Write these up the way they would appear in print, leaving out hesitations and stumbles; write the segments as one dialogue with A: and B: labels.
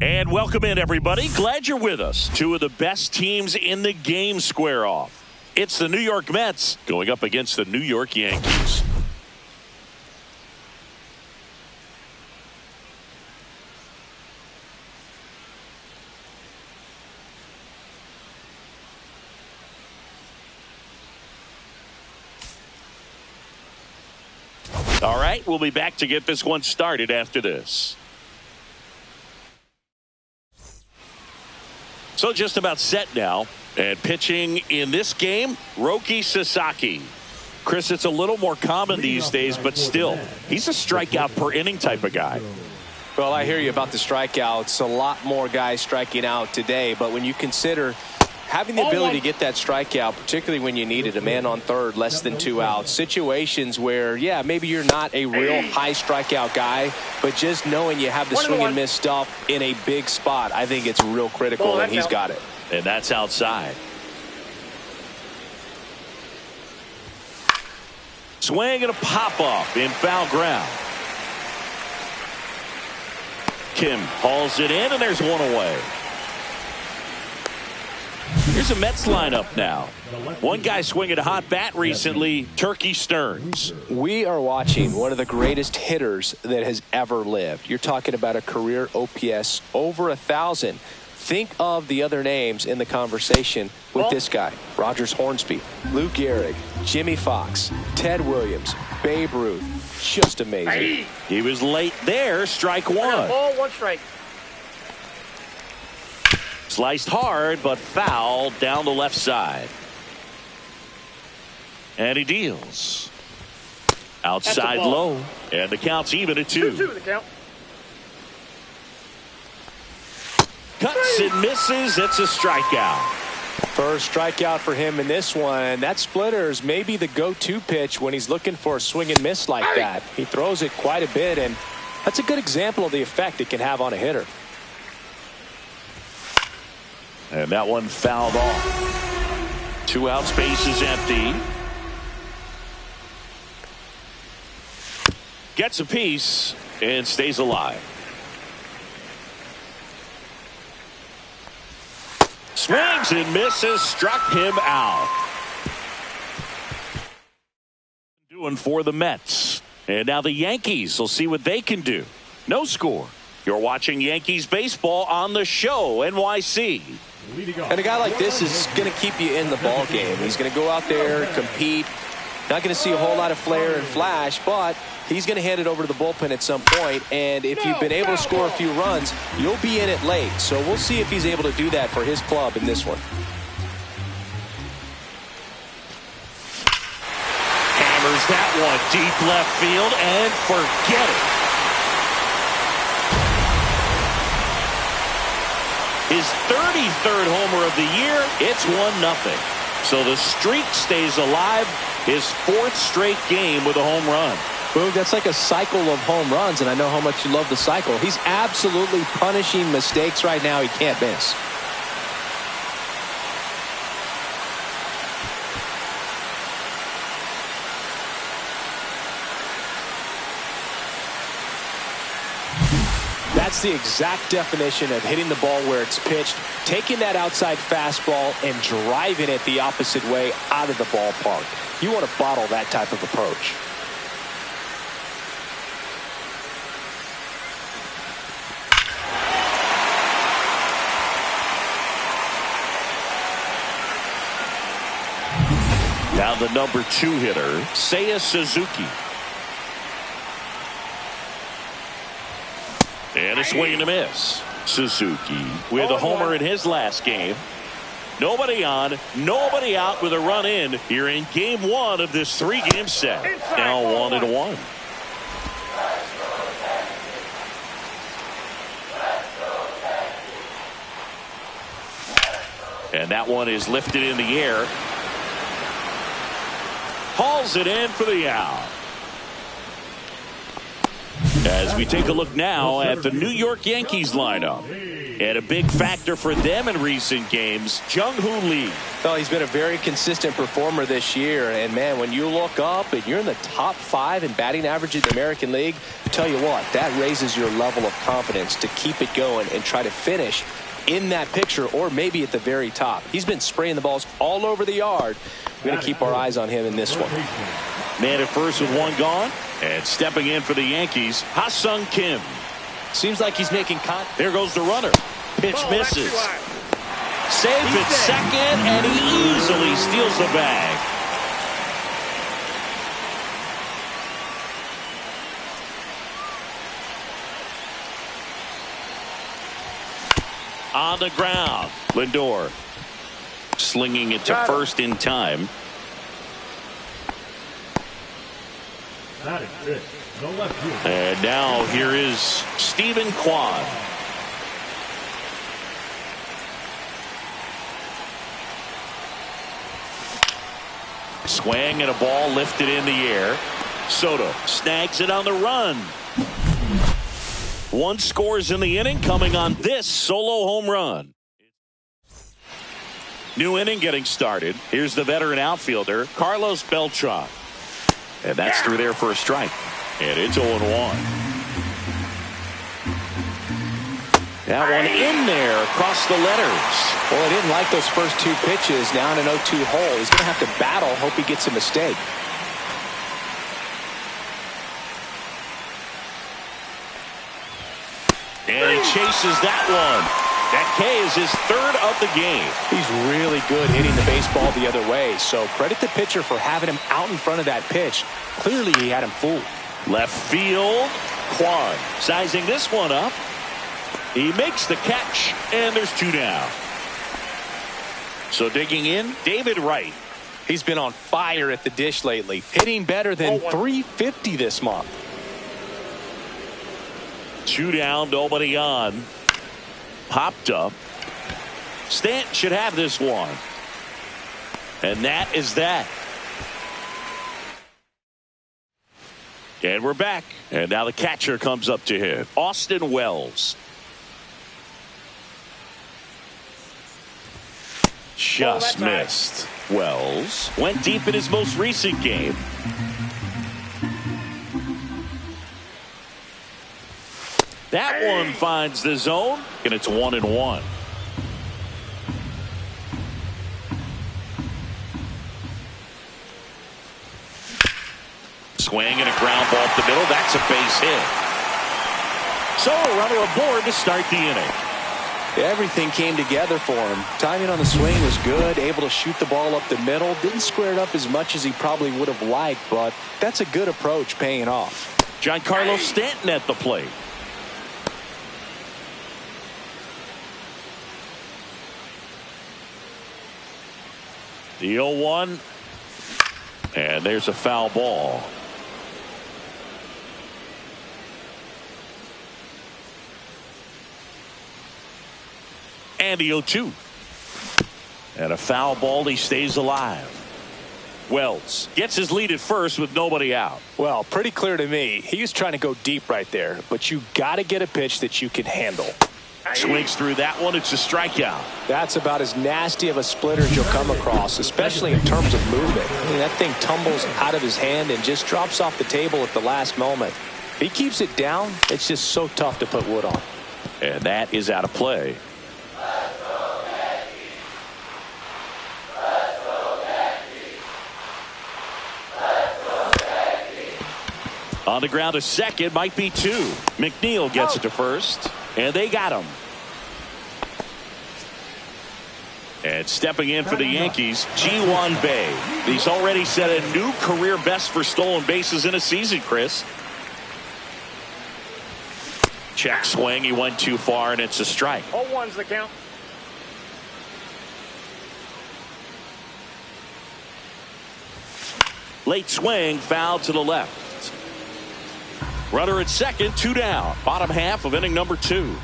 A: And welcome in, everybody. Glad you're with us. Two of the best teams in the game square off. It's the New York Mets going up against the New York Yankees. All right, we'll be back to get this one started after this. So just about set now. And pitching in this game, Roki Sasaki. Chris, it's a little more common these days, but still, he's a strikeout per inning type of guy.
B: Well, I hear you about the strikeouts. A lot more guys striking out today, but when you consider having the ability to get that strikeout, particularly when you need it, a man on third, less than 2 outs, situations where, yeah, maybe you're not a real high strikeout guy, but just knowing you have the swing and miss stuff in a big spot, I think it's real critical, and he's got it.
A: And that's outside. Swing and a pop-up in foul ground. Kim hauls it in, and there's one away. Here's a Mets lineup now. One guy swinging a hot bat recently, Turkey Stearns.
B: We are watching one of the greatest hitters that has ever lived. You're talking about a career OPS over 1,000. Think of the other names in the conversation with this guy. Rogers Hornsby, Lou Gehrig, Jimmy Fox, Ted Williams, Babe Ruth. Just amazing.
A: He was late there, strike one.
C: Ball, 1 strike.
A: Sliced hard, but foul down the left side. And he deals. Outside low. And the count's even at 2.
C: 2-2 the count.
A: Cuts and misses. It's a strikeout.
B: First strikeout for him in this one. That splitter is maybe the go-to pitch when he's looking for a swing and miss like that. He throws it quite a bit, and that's a good example of the effect it can have on a hitter.
A: And that one fouled off. 2 out, space is empty. Gets a piece and stays alive. Swings and misses, struck him out. Doing for the Mets. And now the Yankees will see what they can do. No score. You're watching Yankees baseball on the show, NYC.
B: And a guy like this is going to keep you in the ball game. He's going to go out there, compete. Not going to see a whole lot of flair and flash, but he's going to hand it over to the bullpen at some point. And if you've been able to score a few runs, you'll be in it late. So we'll see if he's able to do that for his club in this one.
A: Hammers that one deep left field and forget it. His 33rd homer of the year. It's 1-0. So the streak stays alive. His 4th straight game with a home run.
B: Boog, that's like a cycle of home runs, and I know how much you love the cycle. He's absolutely punishing mistakes right now he can't miss. That's the exact definition of hitting the ball where it's pitched, taking that outside fastball and driving it the opposite way out of the ballpark. You want to bottle that type of approach.
A: Now the number 2 hitter, Seiya Suzuki. And a swing and a miss. Suzuki with a homer in his last game. Nobody on, nobody out with a run in here in game 1 of this 3-game set. Now 1-1. And that one is lifted in the air. Hauls it in for the out. As we take a look now at the New York Yankees lineup. And a big factor for them in recent games, Jung-Hoo Lee.
B: Well, he's been a very consistent performer this year. And, man, when you look up and you're in the top 5 in batting average in the American League, I tell you what, that raises your level of confidence to keep it going and try to finish in that picture or maybe at the very top. He's been spraying the balls all over the yard. We're going to keep our eyes on him in this one.
A: Man at first with one gone. And stepping in for the Yankees, Ha-Sung Kim.
B: Seems like he's making contact.
A: There goes the runner. Pitch misses. Saves at second, and he easily steals the bag. On the ground, Lindor slinging it to first in time. And now here is Stephen Kwan. Swing and a ball lifted in the air. Soto snags it on the run. One scores in the inning, coming on this solo home run. New inning getting started. Here's the veteran outfielder, Carlos Beltran. And that's through there for a strike. And it's 0-1. That one in there across the letters.
B: Well, he didn't like those first 2 pitches. Now in an 0-2 hole. He's going to have to battle. Hope he gets a mistake.
A: And he chases that one. That K is his 3rd of the game.
B: He's really good hitting the baseball the other way. So credit the pitcher for having him out in front of that pitch. Clearly he had him fooled.
A: Left field. Kwan sizing this one up. He makes the catch, and there's 2 down. So digging in, David Wright.
B: He's been on fire at the dish lately, hitting better than .350 this month.
A: 2 down, nobody on. Popped up. Stanton should have this one. And that is that. And we're back. And now the catcher comes up to him, Austin Wells. Just missed. Wells went deep in his most recent game. That one finds the zone, and it's 1-1. Swing and a ground ball up the middle. That's a base hit. So a runner aboard to start the inning.
B: Everything came together for him. Timing on the swing was good, able to shoot the ball up the middle. Didn't square it up as much as he probably would have liked, but that's a good approach paying off.
A: Giancarlo Stanton at the plate. The 0-1. And there's a foul ball. And the 0-2. And a foul ball. He stays alive. Wells gets his lead at first with nobody out.
B: Well, pretty clear to me. He was trying to go deep right there, but you got to get a pitch that you can handle.
A: Swings through that one. It's a strikeout.
B: That's about as nasty of a splitter as you'll come across, especially in terms of movement. I mean, that thing tumbles out of his hand and just drops off the table at the last moment. If he keeps it down, it's just so tough to put wood on.
A: And that is out of play. On the ground to second, might be 2. McNeil gets it to first, and they got him. And stepping in for the Yankees, Ji-Hwan Bae. He's already set a new career best for stolen bases in a season, Chris. Check swing, he went too far, and it's a strike.
C: 0-1's the count.
A: Late swing, foul to the left. Runner at second, 2 down. Bottom half of inning number 2.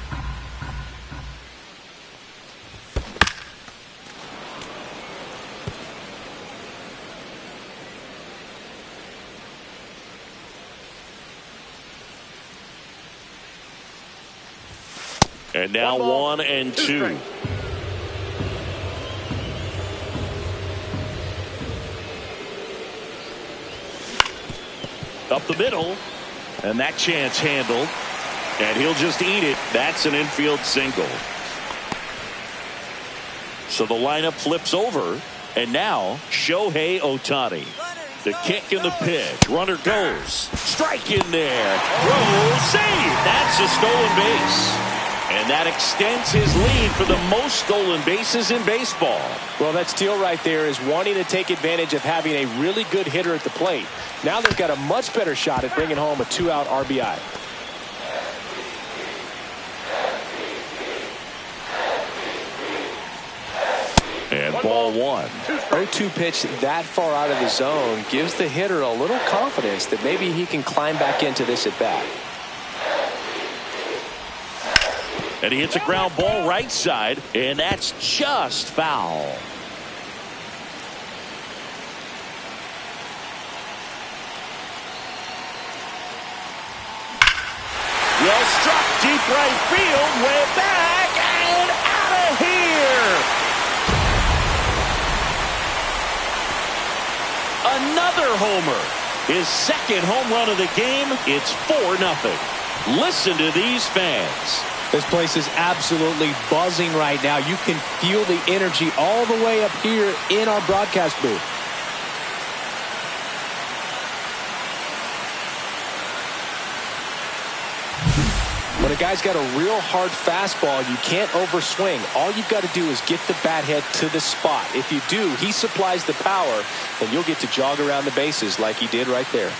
A: And now 1-2. Up the middle, and that chance handled, and he'll just eat it. That's an infield single. So the lineup flips over, and now Shohei Ohtani. The kick and the pitch. Runner goes. Strike in there. Throw, save. That's a stolen base. And that extends his lead for the most stolen bases in baseball.
B: Well, that steal right there is wanting to take advantage of having a really good hitter at the plate. Now they've got a much better shot at bringing home a 2-out RBI.
A: And ball one.
B: 0-2 pitch that far out of the zone gives the hitter a little confidence that maybe he can climb back into this at bat.
A: And he hits a ground ball right side, and that's just foul. Well struck, deep right field, way back, and out of here. Another homer. His second home run of the game. It's 4-0. Listen to these fans.
B: This place is absolutely buzzing right now. You can feel the energy all the way up here in our broadcast booth. When a guy's got a real hard fastball, you can't overswing. All you've got to do is get the bat head to the spot. If you do, he supplies the power, and you'll get to jog around the bases like he did right there.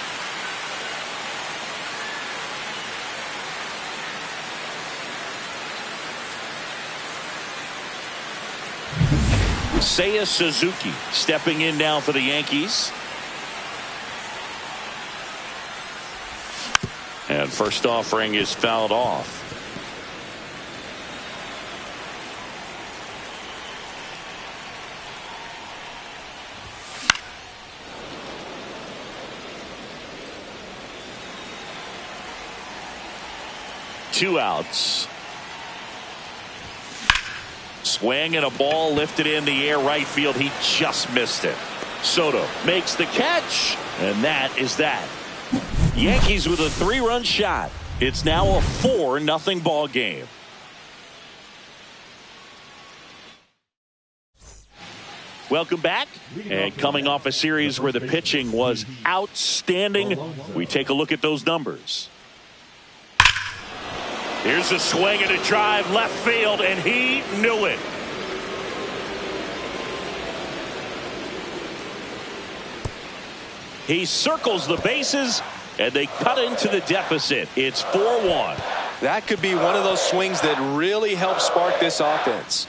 A: Seiya Suzuki stepping in now for the Yankees. And first offering is fouled off. Two outs. Swing and a ball lifted in the air right field. He just missed it. Soto makes the catch, and that is that. Yankees with a 3-run shot. It's now a 4-0 ball game. Welcome back. And coming off a series where the pitching was outstanding, we take a look at those numbers. Here's a swing and a drive left field, and he knew it. He circles the bases, and they cut into the deficit. It's 4-1.
B: That could be one of those swings that really help spark this offense.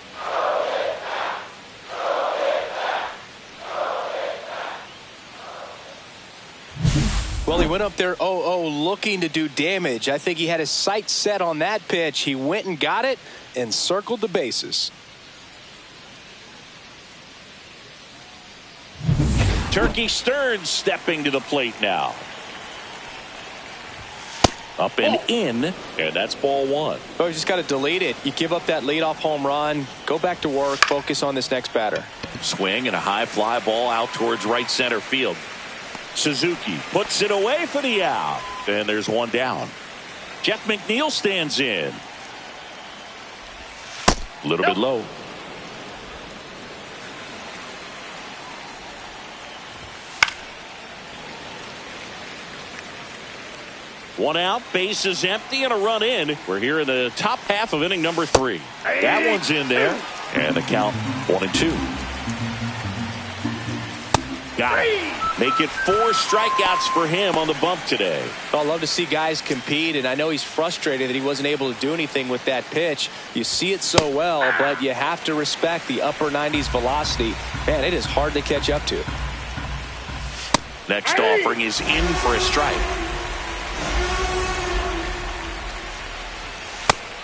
B: Well, he went up there 0-0 looking to do damage. I think he had his sights set on that pitch. He went and got it and circled the bases.
A: Turkey Stearns stepping to the plate now. Up and in, and that's ball one.
B: Oh, you just got to delete it. You give up that leadoff home run, go back to work, focus on this next batter.
A: Swing and a high fly ball out towards right center field. Suzuki puts it away for the out, and there's one down. Jeff McNeil stands in. A little bit low. One out, base is empty, and a run in. We're here in the top half of inning number 3. That one's in there, and the count 1-2. Got it. Make it 4 strikeouts for him on the bump today.
B: Well, I love to see guys compete, and I know he's frustrated that he wasn't able to do anything with that pitch. You see it so well, but you have to respect the upper 90s velocity. Man, it is hard to catch up to.
A: Next offering is in for a strike.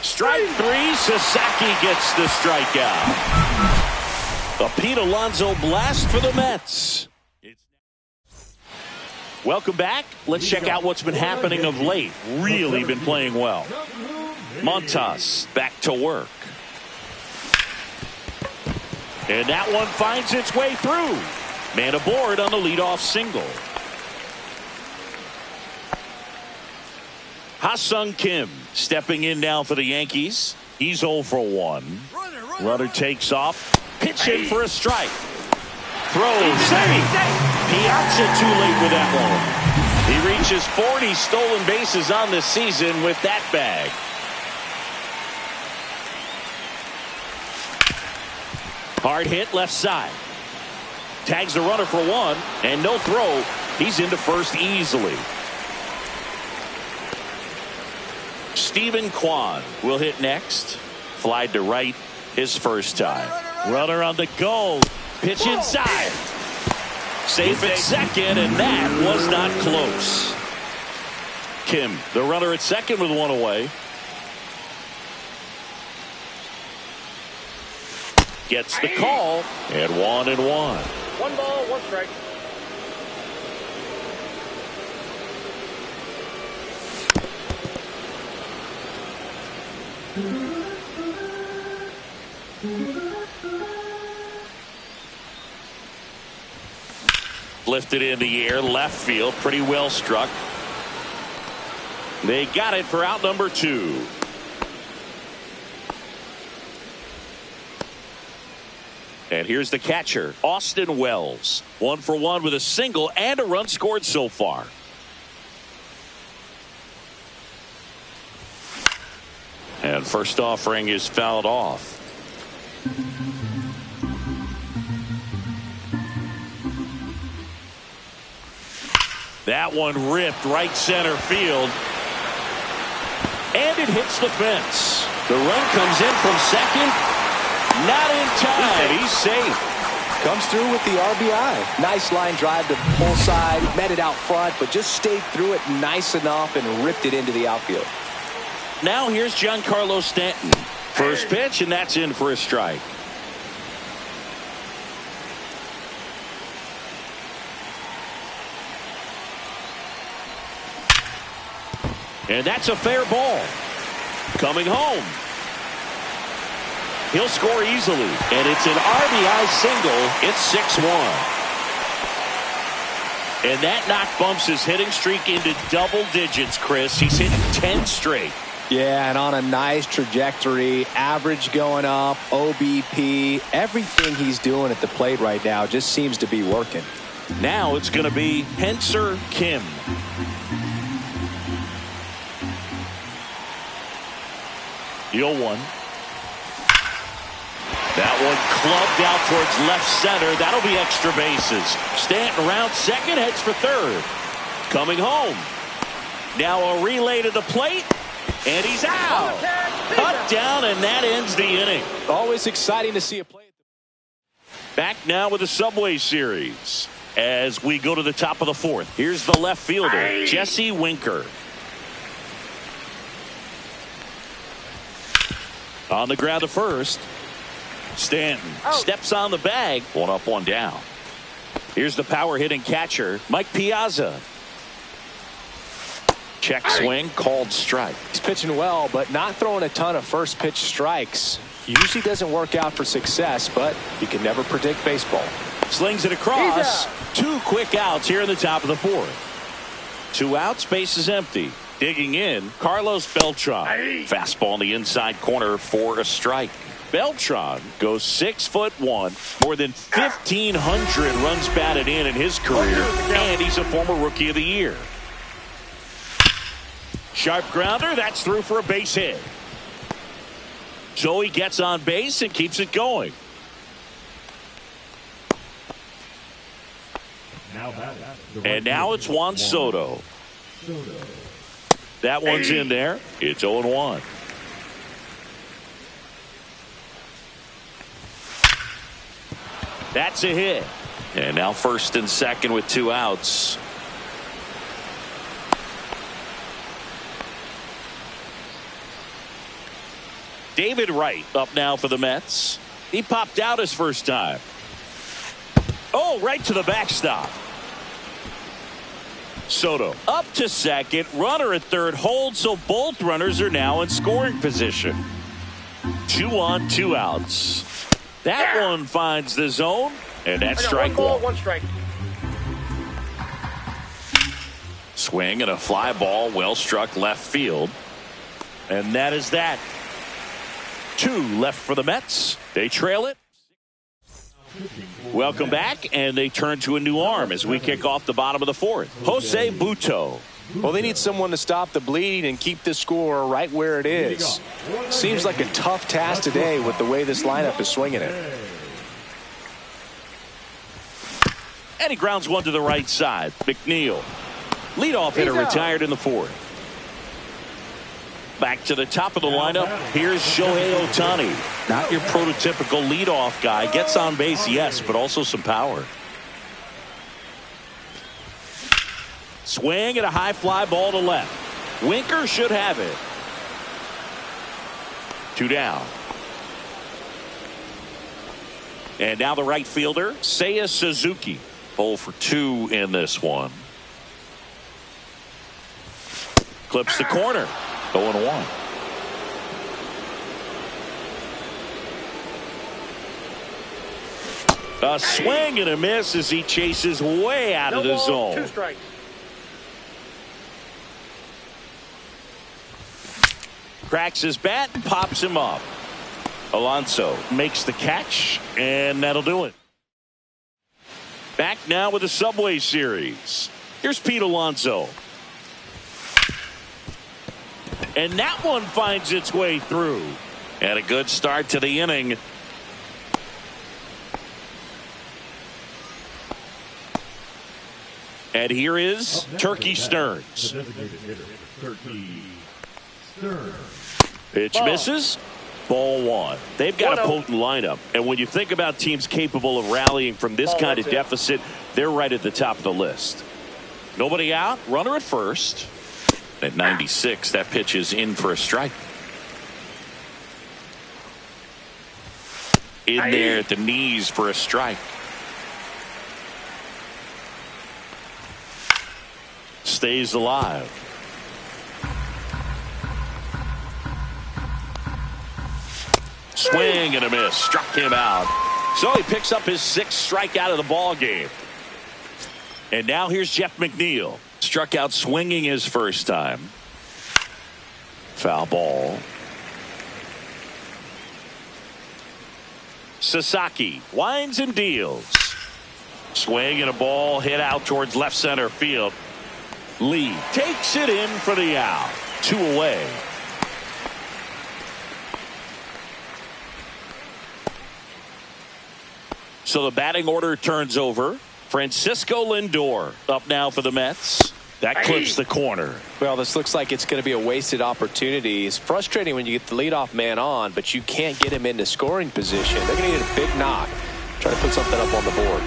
A: Strike 3, Sasaki gets the strikeout. A Pete Alonso blast for the Mets. Welcome back. Let's check out what's been happening of late. Really been playing well. Montas back to work. And that one finds its way through. Man aboard on the leadoff single. Ha-Sung Kim stepping in now for the Yankees. He's 0 for 1. Runner takes off. Pitch in for a strike. Throws. Piazza too late with that one. He reaches 40 stolen bases on this season with that bag. Hard hit left side. Tags the runner for 1 and no throw. He's into first easily. Stephen Kwan will hit next. Flied to right his first time. Runner on the go. Pitch inside. Safe at second, and that was not close. Kim, the runner at second with 1 away. Gets the call, and 1-1.
C: 1 ball, 1 strike.
A: Lifted in the air, left field, pretty well struck. They got it for out number 2. And here's the catcher, Austin Wells. 1 for 1 with a single and a run scored so far. And first offering is fouled off. That one ripped right center field. And it hits the fence. The run comes in from second. Not in time. He's safe.
B: Comes through with the RBI. Nice line drive to pull side. Met it out front, but just stayed through it nice enough and ripped it into the outfield.
A: Now here's Giancarlo Stanton. First pitch, and that's in for a strike. And that's a fair ball. Coming home. He'll score easily. And it's an RBI single. It's 6-1. And that knock bumps his hitting streak into double digits, Chris. He's hit 10 straight.
B: Yeah, and on a nice trajectory. Average going up, OBP. Everything he's doing at the plate right now just seems to be working.
A: Now it's going to be Ha-Sung Kim. Deal 1. That one clubbed out towards left center. That'll be extra bases. Stanton around second, heads for third. Coming home. Now a relay to the plate. And he's out. Cut down, and that ends the inning.
B: Always exciting to see a play.
A: Back now with the Subway Series. As we go to the top of the 4th. Here's the left fielder, Jesse Winker. On the ground to first. Stanton steps on the bag. 1 up, 1 down. Here's the power hitting catcher, Mike Piazza. Check swing, called strike.
B: He's pitching well, but not throwing a ton of first pitch strikes. Usually doesn't work out for success, but you can never predict baseball.
A: Slings it across. 2 quick outs here in the top of the 4th. 2 outs, base is empty. Digging in, Carlos Beltran. Fastball in the inside corner for a strike. Beltran goes 6'1", more than 1,500 runs batted in his career, and he's a former Rookie of the Year. Sharp grounder, that's through for a base hit. So he gets on base and keeps it going. And now it's Juan Soto. That one's in there. It's 0-1. That's a hit. And now first and second with 2 outs. David Wright up now for the Mets. He popped out his first time. Oh, right to the backstop. Soto up to second. Runner at third holds, so both runners are now in scoring position. 2 on, 2 outs. That one finds the zone, and that's strike 1.
C: 1 strike.
A: Swing and a fly ball, well struck left field. And that is that. 2 left for the Mets. They trail it. Welcome back, and they turn to a new arm as we kick off the bottom of the 4th. Jose Butto.
B: Well, they need someone to stop the bleed and keep the score right where it is. Seems like a tough task today with the way this lineup is swinging it.
A: And he grounds one to the right side. McNeil. Leadoff hitter retired in the 4th. Back to the top of the lineup. Here's Shohei Ohtani. Not your prototypical leadoff guy. Gets on base, yes, but also some power. Swing and a high fly ball to left. Winker should have it. 2 down. And now the right fielder, Seiya Suzuki. 0 for 2 in this one. Clips the corner. 0-1. A swing and a miss as he chases way out of the zone.
C: 2 strikes.
A: Cracks his bat and pops him up. Alonso makes the catch, and that'll do it. Back now with the Subway Series. Here's Pete Alonso. And that one finds its way through. And a good start to the inning. And here is Turkey Stearns. Pitch misses. Ball 1. They've got a potent lineup. And when you think about teams capable of rallying from this kind of deficit, they're right at the top of the list. Nobody out. Runner at first. At 96, that pitch is in for a strike. In there at the knees for a strike. Stays alive. Swing and a miss. Struck him out. So he picks up his 6th strikeout of the ball game. And now here's Jeff McNeil. Struck out swinging his first time. Foul ball. Sasaki winds and deals. Swing and a ball hit out towards left center field. Lee takes it in for the out. 2 away. So the batting order turns over. Francisco Lindor up now for the Mets. That clips the corner.
B: Well, this looks like it's going to be a wasted opportunity. It's frustrating when you get the leadoff man on, but you can't get him into scoring position. They're going to need a big knock. Try to put something up on the board.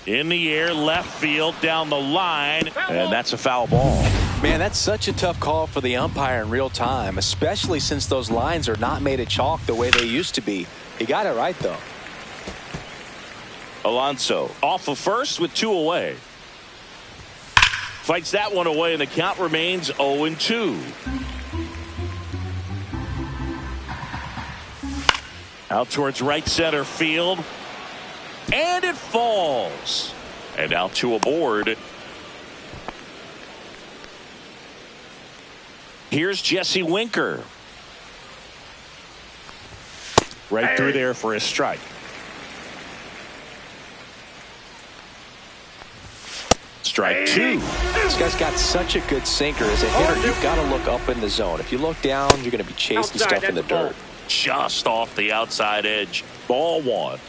A: In the air, left field, down the line, and that's a foul ball.
B: Man, that's such a tough call for the umpire in real time, especially since those lines are not made of chalk the way they used to be. He got it right, though.
A: Alonso off of first with 2 away. Fights that one away, and the count remains 0-2. Out towards right center field. And it falls. And now 2 aboard. Here's Jesse Winker. Right through there for a strike. Strike 2.
B: This guy's got such a good sinker. As a hitter, you've got to look up in the zone. If you look down, you're going to be chasing stuff in the dirt.
A: Just off the outside edge. Ball 1.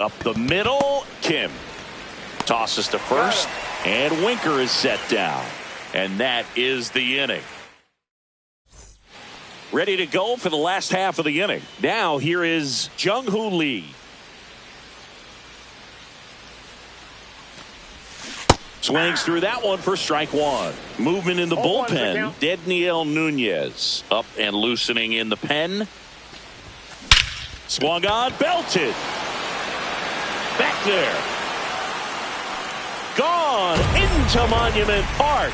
A: Up the middle, Kim tosses to first, and Winker is set down. And that is the inning. Ready to go for the last half of the inning. Now here is Jung-Hoo Lee. Swings through that one for strike 1. Movement in the bullpen. Dedniel Nunez up and loosening in the pen. Swung on, belted. Back there. Gone into Monument Park.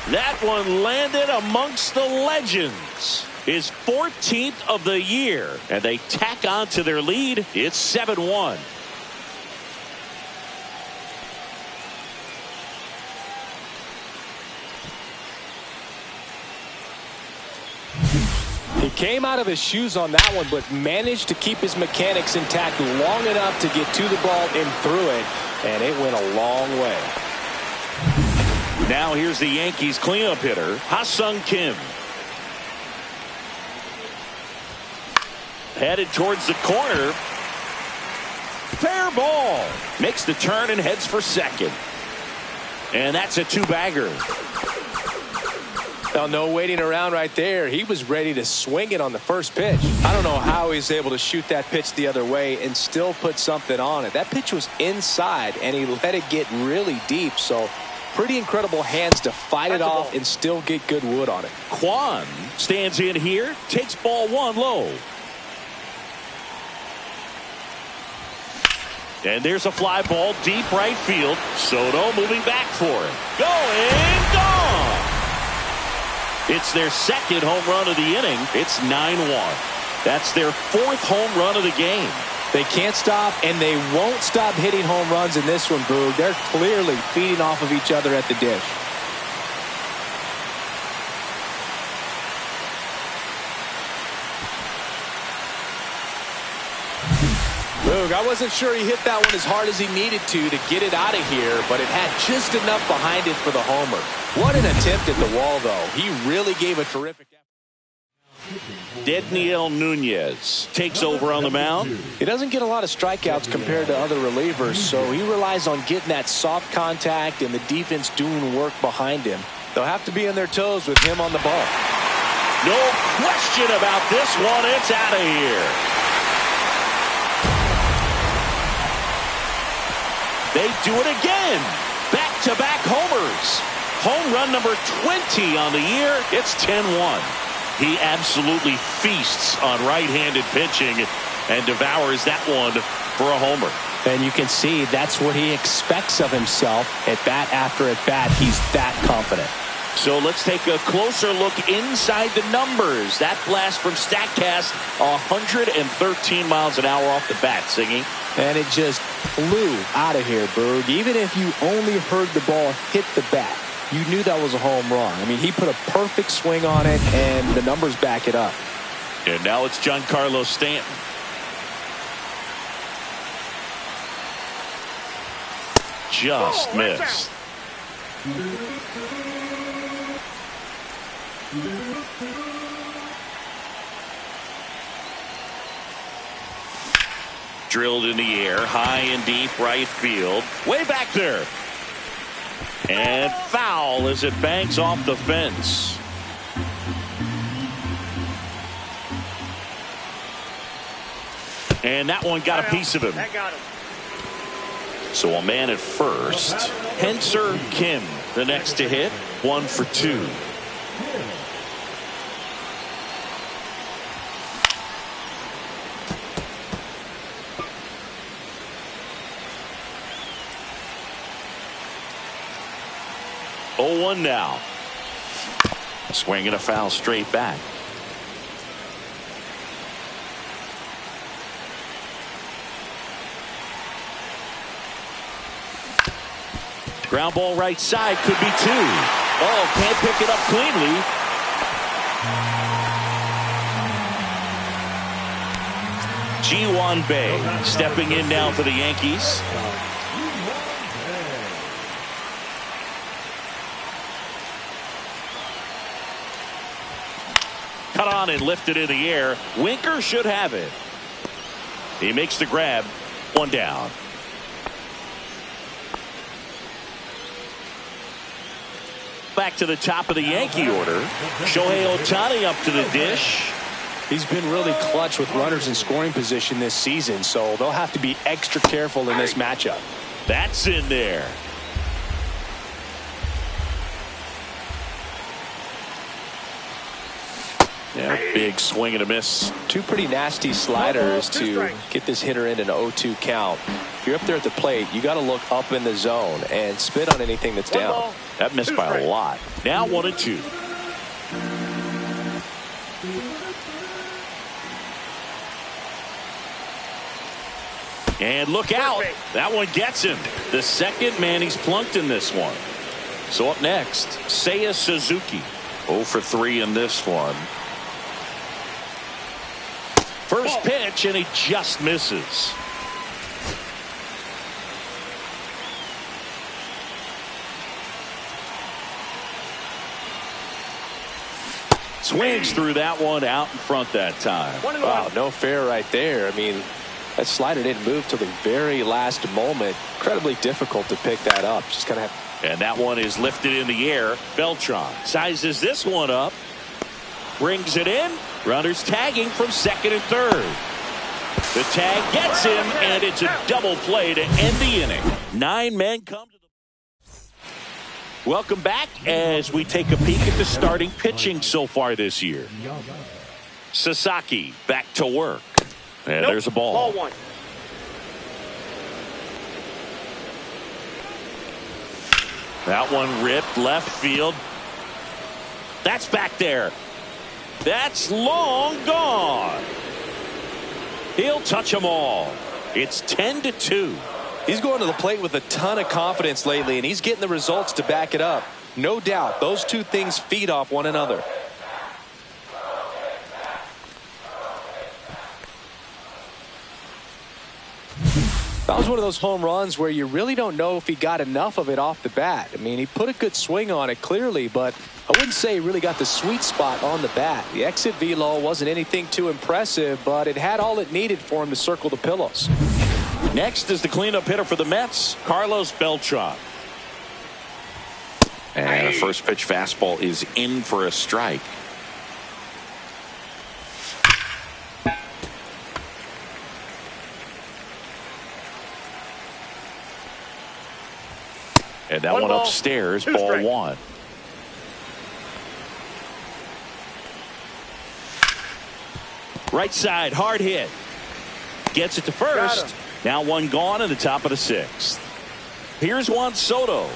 A: That one landed amongst the legends. His 14th of the year. And they tack on to their lead. It's 7-1.
B: He came out of his shoes on that one, but managed to keep his mechanics intact long enough to get to the ball and through it, and it went a long way.
A: Now here's the Yankees cleanup hitter, Ha-Sung Kim. Headed towards the corner. Fair ball. Makes the turn and heads for second. And that's a two-bagger.
B: Now, no waiting around right there. He was ready to swing it on the first pitch. I don't know how he's able to shoot that pitch the other way and still put something on it. That pitch was inside, and he let it get really deep. So, pretty incredible hands to fight it off and still get good wood on it.
A: Kwan stands in here, takes ball one low. And there's a fly ball deep right field. Soto moving back for it. Going, gone. It's their second home run of the inning. It's 9-1. That's their fourth home run of the game.
B: They can't stop, and they won't stop hitting home runs in this one, Boog. They're clearly feeding off of each other at the dish. Boog, I wasn't sure he hit that one as hard as he needed to get it out of here, but it had just enough behind it for the homer. What an attempt at the wall, though. He really gave a terrific effort.
A: Dedniel Nunez takes over on the mound.
B: He doesn't get a lot of strikeouts compared to other relievers, so he relies on getting that soft contact and the defense doing work behind him. They'll have to be on their toes with him on the ball.
A: No question about this one. It's out of here. They do it again. Back-to-back homers. Home run number 20 on the year. It's 10-1. He absolutely feasts on right-handed pitching and devours that one for a homer.
B: And you can see that's what he expects of himself at bat after at bat. He's that confident.
A: So let's take a closer look inside the numbers. That blast from StatCast, 113 miles an hour off the bat, Singy.
B: And it just flew out of here, Berg. Even if you only heard the ball hit the bat, you knew that was a home run. I mean, he put a perfect swing on it, and the numbers back it up.
A: And now it's Giancarlo Stanton. Just missed. Drilled in the air, high and deep right field. Way back there. And foul as it bangs off the fence. And that one got a piece of him. So a man at first. Henser Kim, the next to hit. 1 for 2. Oh, 1 now. Swinging a foul straight back. Ground ball right side, could be 2. Oh, can't pick it up cleanly. Ji-Hwan Bae stepping in now for the Yankees. Cut on and lifted in the air. Winker should have it. He makes the grab. 1 down. Back to the top of the Yankee order. Shohei Ohtani up to the dish.
B: He's been really clutch with runners in scoring position this season, so they'll have to be extra careful in this matchup.
A: That's in there. Yeah, big swing and a miss.
B: Two pretty nasty sliders to get this hitter in an 0-2 count. If you're up there at the plate, you got to look up in the zone and spit on anything that's down.
A: That missed by a lot. Now 1-2. And look out. That one gets him. The second man he's plunked in this one. So up next, Seiya Suzuki. 0 for 3 in this one. First pitch, and he just misses. Swings through that one out in front that time.
B: Wow, no fair right there. I mean, that slider didn't move till the very last moment. Incredibly difficult to pick that up. Just kind of have.
A: And that one is lifted in the air. Beltran sizes this one up. Brings it in. Runners tagging from second and third. The tag gets him, and it's a double play to end the inning. 9 men come to the... Welcome back as we take a peek at the starting pitching so far this year. Sasaki back to work. And there's a ball.
C: Ball 1.
A: That one ripped left field. That's back there. That's long gone. He'll touch them all. It's 10-2.
B: He's going to the plate with a ton of confidence lately, and he's getting the results to back it up. No doubt, those two things feed off one another. That was one of those home runs where you really don't know if he got enough of it off the bat. I mean, he put a good swing on it clearly, but I wouldn't say he really got the sweet spot on the bat. The exit velo wasn't anything too impressive, but it had all it needed for him to circle the pillows.
A: Next is the cleanup hitter for the Mets, Carlos Beltran. And a first pitch fastball is in for a strike. And that one upstairs, ball 1. Right side, hard hit. Gets it to first. Now one gone in the top of the 6th. Here's Juan Soto.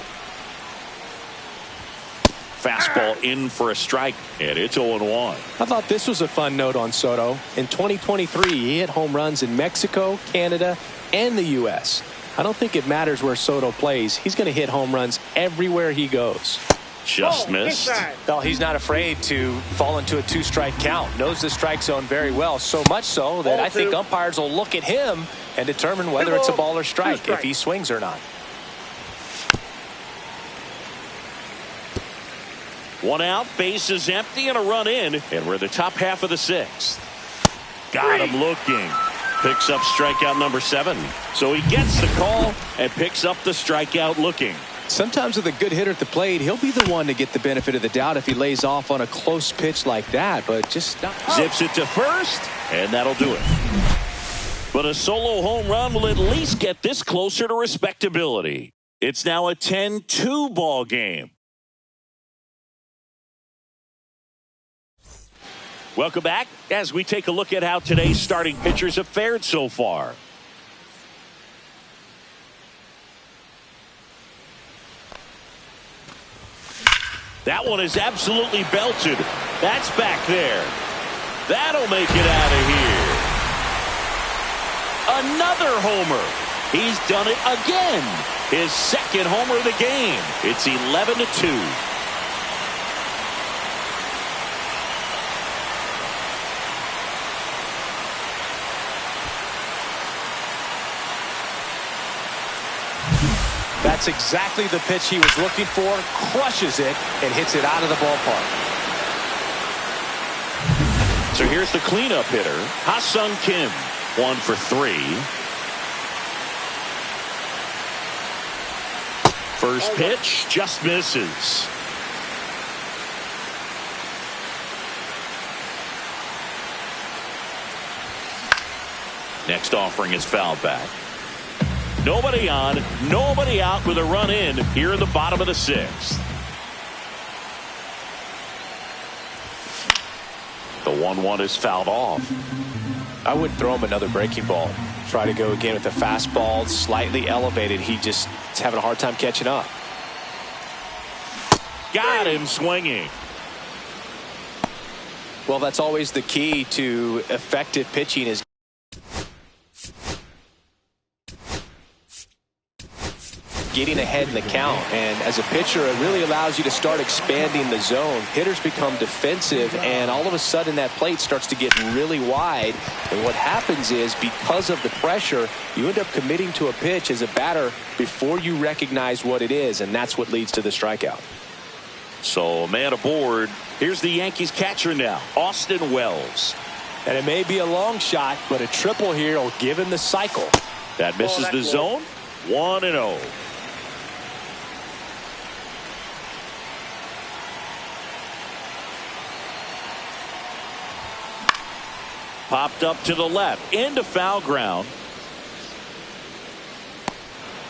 A: Fastball in for a strike, and it's 0-1.
B: I thought this was a fun note on Soto. In 2023, he hit home runs in Mexico, Canada, and the U.S. I don't think it matters where Soto plays. He's going to hit home runs everywhere he goes.
A: Just missed.
B: Well, he's not afraid to fall into a 2-strike count. Knows the strike zone very well, so much so that I think umpires will look at him and determine whether it's a ball or strike, if he swings or not.
A: 1 out, base is empty, and a run in, and we're in the top half of the 6th. Got him looking. Picks up strikeout number 7. So he gets the call and picks up the strikeout looking.
B: Sometimes with a good hitter at the plate, he'll be the one to get the benefit of the doubt if he lays off on a close pitch like that, but just not.
A: Zips it to first, and that'll do it. But a solo home run will at least get this closer to respectability. It's now a 10-2 ball game. Welcome back as we take a look at how today's starting pitchers have fared so far. That one is absolutely belted. That's back there. That'll make it out of here. Another homer. He's done it again. His second homer of the game. It's 11-2.
B: That's exactly the pitch he was looking for. Crushes it and hits it out of the ballpark.
A: So here's the cleanup hitter, Ha-Sung Kim. 1 for 3. First pitch just misses. Next offering is fouled back. Nobody on, nobody out with a run in here in the bottom of the 6th. The 1-1 is fouled off.
B: I would throw him another breaking ball. Try to go again with the fastball, slightly elevated. He just is having a hard time catching up.
A: Got him swinging.
B: Well, that's always the key to effective pitching, is getting ahead in the count. And as a pitcher, it really allows you to start expanding the zone. Hitters become defensive, and all of a sudden that plate starts to get really wide. And what happens is, because of the pressure, you end up committing to a pitch as a batter before you recognize what it is, and that's what leads to the strikeout.
A: So a man aboard. Here's the Yankees catcher now, Austin Wells.
B: And it may be a long shot, but a triple here will give him the cycle.
A: That misses the zone. 1-0. Popped up to the left, into foul ground.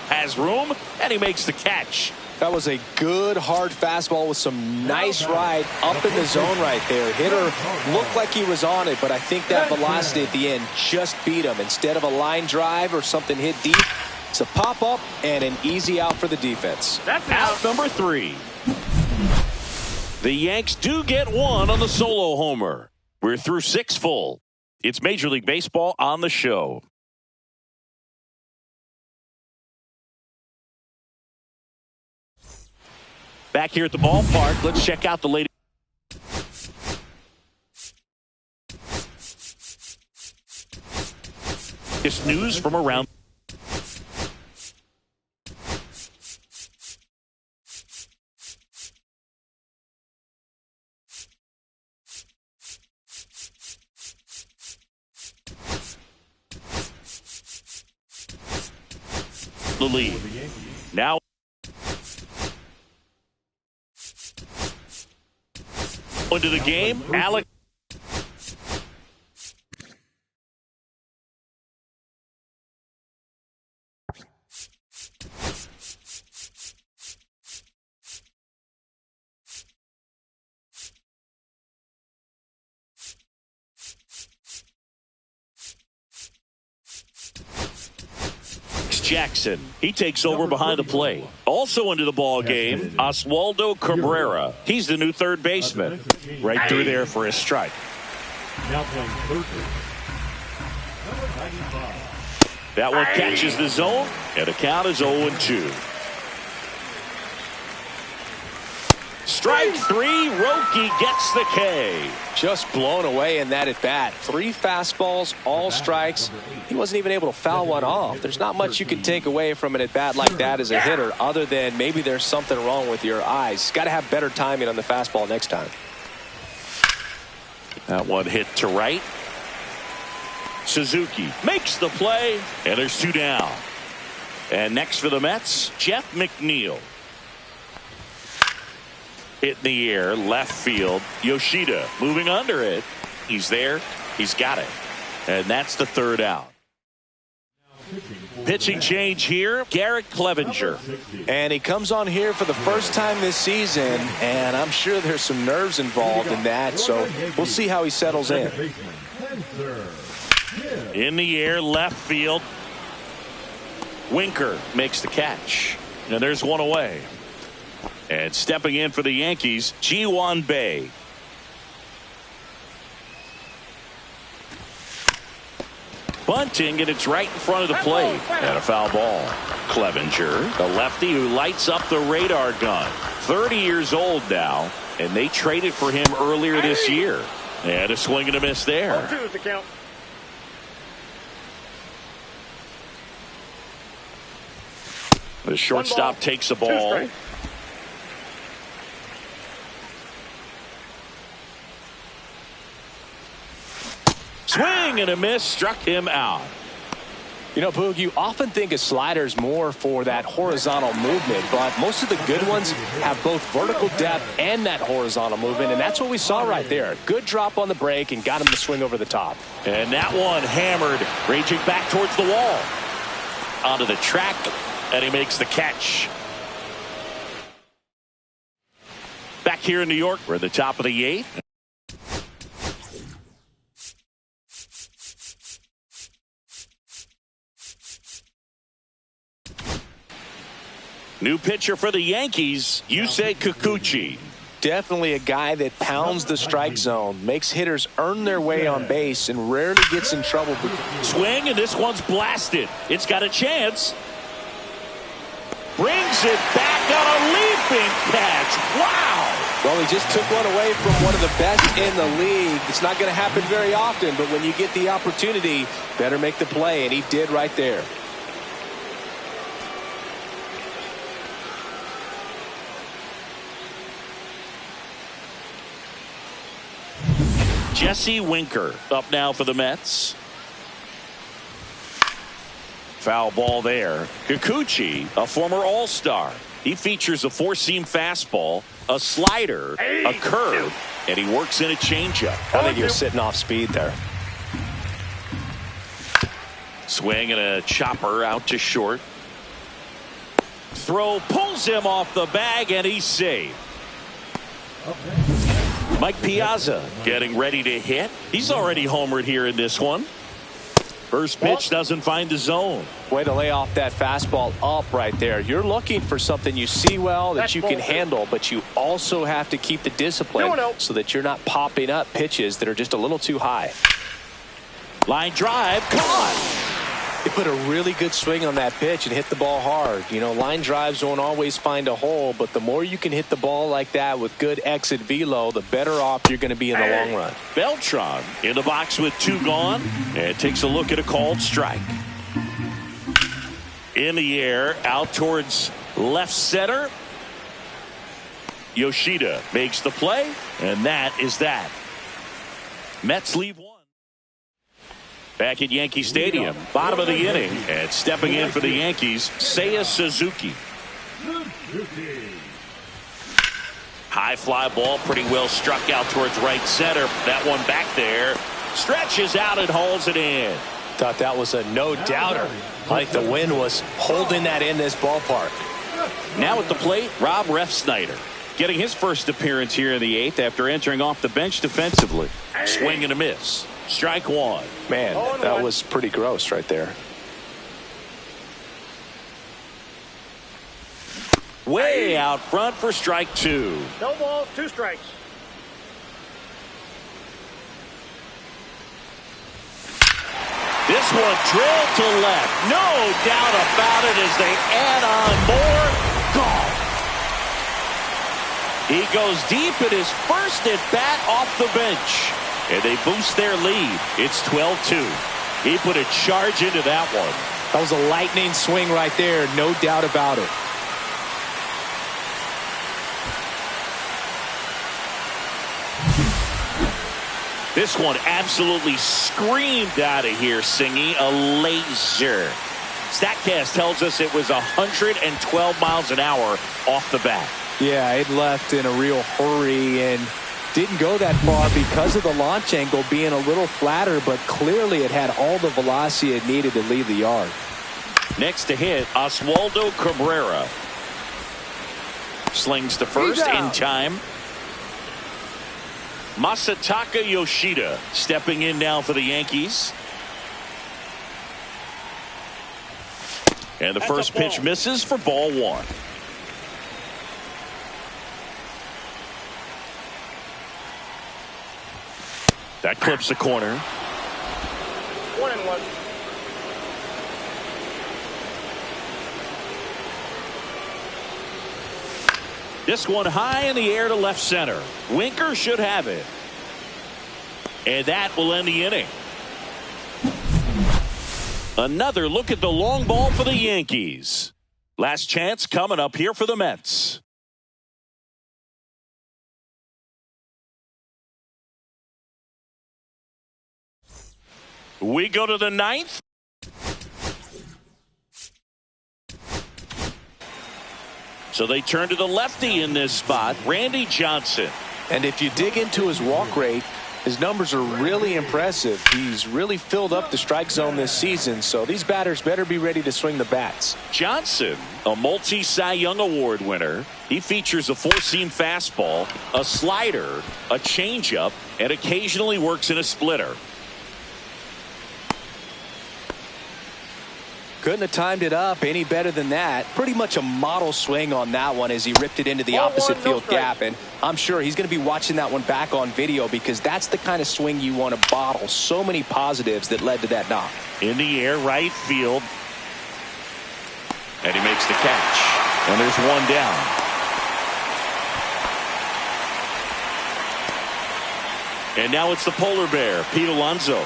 A: Has room, and he makes the catch.
B: That was a good hard fastball with some nice ride up in the zone right there. Hitter looked like he was on it, but I think that velocity at the end just beat him. Instead of a line drive or something hit deep, it's a pop up and an easy out for the defense.
A: That's out number 3. The Yanks do get one on the solo homer. We're through 6 full. It's Major League Baseball on the show. Back here at the ballpark, let's check out the latest. News from around. The lead. Now into the game, Alex. Jackson, he takes over behind the plate. Also into the ball game, Oswaldo Cabrera. He's the new third baseman. Right through there for a strike.
D: Now playing third base, number 95.
A: That one catches the zone, and the count is 0-2. Strike 3, Roki gets the K.
B: Just blown away in that at bat. 3 fastballs, all strikes. He wasn't even able to foul one off. There's not much you can take away from an at bat like that as a hitter, other than maybe there's something wrong with your eyes. Got to have better timing on the fastball next time.
A: That one hit to right. Suzuki makes the play, and there's 2 down. And next for the Mets, Jeff McNeil. Hit in the air, left field. Yoshida moving under it. He's there. He's got it. And that's the 3rd out. Pitching change here, Garrett Clevenger.
B: And he comes on here for the first time this season, and I'm sure there's some nerves involved in that, so we'll see how he settles in.
A: In the air, left field. Winker makes the catch. And there's one away. And stepping in for the Yankees, Ji-Hwan Bae. Bunting, and it's right in front of the plate. And a foul ball. Clevenger, the lefty who lights up the radar gun. 30 years old now, and they traded for him earlier this year. And a swing and a miss there.
C: 2 is the count.
A: The shortstop takes the ball. Swing and a miss, struck him out.
B: You know, Boog, you often think a slider's more for that horizontal movement, but most of the good ones have both vertical depth and that horizontal movement, and that's what we saw right there. Good drop on the break and got him to swing over the top.
A: And that one hammered, raging back towards the wall. Onto the track, and he makes the catch. Back here in New York, we're at the top of the 8th. New pitcher for the Yankees, Yusei Kikuchi.
B: Definitely a guy that pounds the strike zone, makes hitters earn their way on base, and rarely gets in trouble.
A: Swing, and this one's blasted. It's got a chance. Brings it back on a leaping catch. Wow.
B: Well, he just took one away from one of the best in the league. It's not going to happen very often, but when you get the opportunity, better make the play, and he did right there.
A: Jesse Winker up now for the Mets. Foul ball there. Kikuchi, a former All-Star. He features a four-seam fastball, a slider, a curve, and he works in a changeup.
B: I think he was sitting off speed there.
A: Swing and a chopper out to short. Throw pulls him off the bag, and he's safe. Mike Piazza getting ready to hit. He's already homered here in this one. First pitch doesn't find the zone.
B: Way to lay off that fastball up right there. You're looking for something you see well that you can handle, but you also have to keep the discipline so that you're not popping up pitches that are just a little too high.
A: Line drive, caught.
B: He put a really good swing on that pitch and hit the ball hard. You know, line drives won't always find a hole, but the more you can hit the ball like that with good exit velo, the better off you're going to be in the long run.
A: Beltran in the box with two gone and takes a look at a called strike. In the air, out towards left center. Yoshida makes the play, and that is that. Mets leave one. Back at Yankee Stadium, bottom of the inning, and stepping in for the Yankees, Seiya Suzuki. High fly ball, pretty well struck out towards right center. That one back there, stretches out and hauls it in.
B: Thought that was a no-doubter. Like the wind was holding that in this ballpark.
A: Now at the plate, Rob Refsnyder, getting his first appearance here in the eighth after entering off the bench defensively. Swing and a miss. Strike one.
B: Man, that was pretty gross right there.
A: Way out front for strike two.
C: No balls, 2 strikes.
A: This one drilled to left. No doubt about it as they add on more. Gone. He goes deep in his first at bat off the bench. And they boost their lead. It's 12-2. He put a charge into that one.
B: That was a lightning swing right there. No doubt about it.
A: This one absolutely screamed out of here, Singy. A laser. StatCast tells us it was 112 miles an hour off the bat.
B: Yeah, it left in a real hurry and didn't go that far because of the launch angle being a little flatter, but clearly it had all the velocity it needed to leave the yard.
A: Next to hit, Oswaldo Cabrera. Slings to first in time. Masataka Yoshida stepping in now for the Yankees. And the first pitch misses for ball one. That clips the corner.
C: 1-1.
A: This one high in the air to left center. Winker should have it. And that will end the inning. Another look at the long ball for the Yankees. Last chance coming up here for the Mets. We go to the ninth. So they turn to the lefty in this spot, Randy Johnson.
B: And if you dig into his walk rate, his numbers are really impressive. He's really filled up the strike zone this season, so these batters better be ready to swing the bats.
A: Johnson, a multi-Cy Young Award winner. He features a four-seam fastball, a slider, a changeup, and occasionally works in a splitter.
B: Couldn't have timed it up any better than that. Pretty much a model swing on that one as he ripped it into the opposite field gap. And I'm sure he's going to be watching that one back on video because that's the kind of swing you want to bottle. So many positives that led to that knock.
A: In the air, right field. And he makes the catch. And there's one down. And now it's the polar bear, Pete Alonso.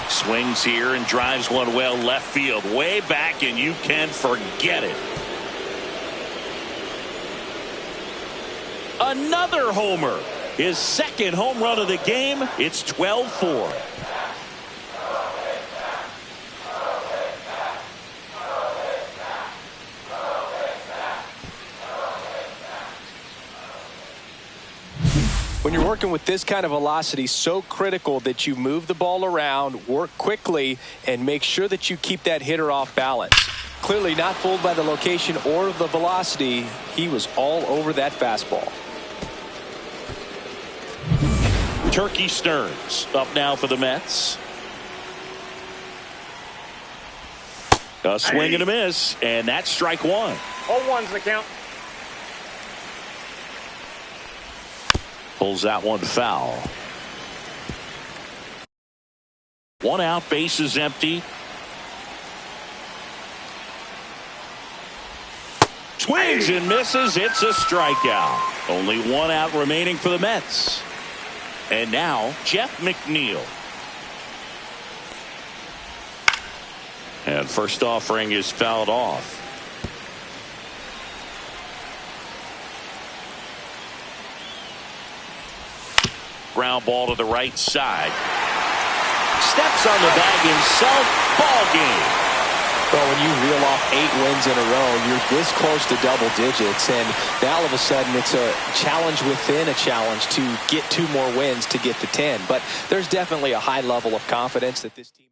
A: Swings here and drives one well left field, way back, and you can forget it. Another homer. His second home run of the game. It's 12-4.
B: When you're working with this kind of velocity, so critical that you move the ball around, work quickly, and make sure that you keep that hitter off balance. Clearly not fooled by the location or the velocity. He was all over that fastball.
A: Turkey Stearns up now for the Mets. A swing and a miss, and that's strike one.
C: 0-1's the count.
A: Pulls that one foul. One out, base is empty. Swings and misses. It's a strikeout. Only one out remaining for the Mets. And now Jeff McNeil. And first offering is fouled off. Ground ball to the right side. Steps on the bag himself. Ball game.
B: Well, when you reel off 8 wins in a row, you're this close to double digits, and now all of a sudden it's a challenge within a challenge to get 2 more wins to get to 10. But there's definitely a high level of confidence that this team.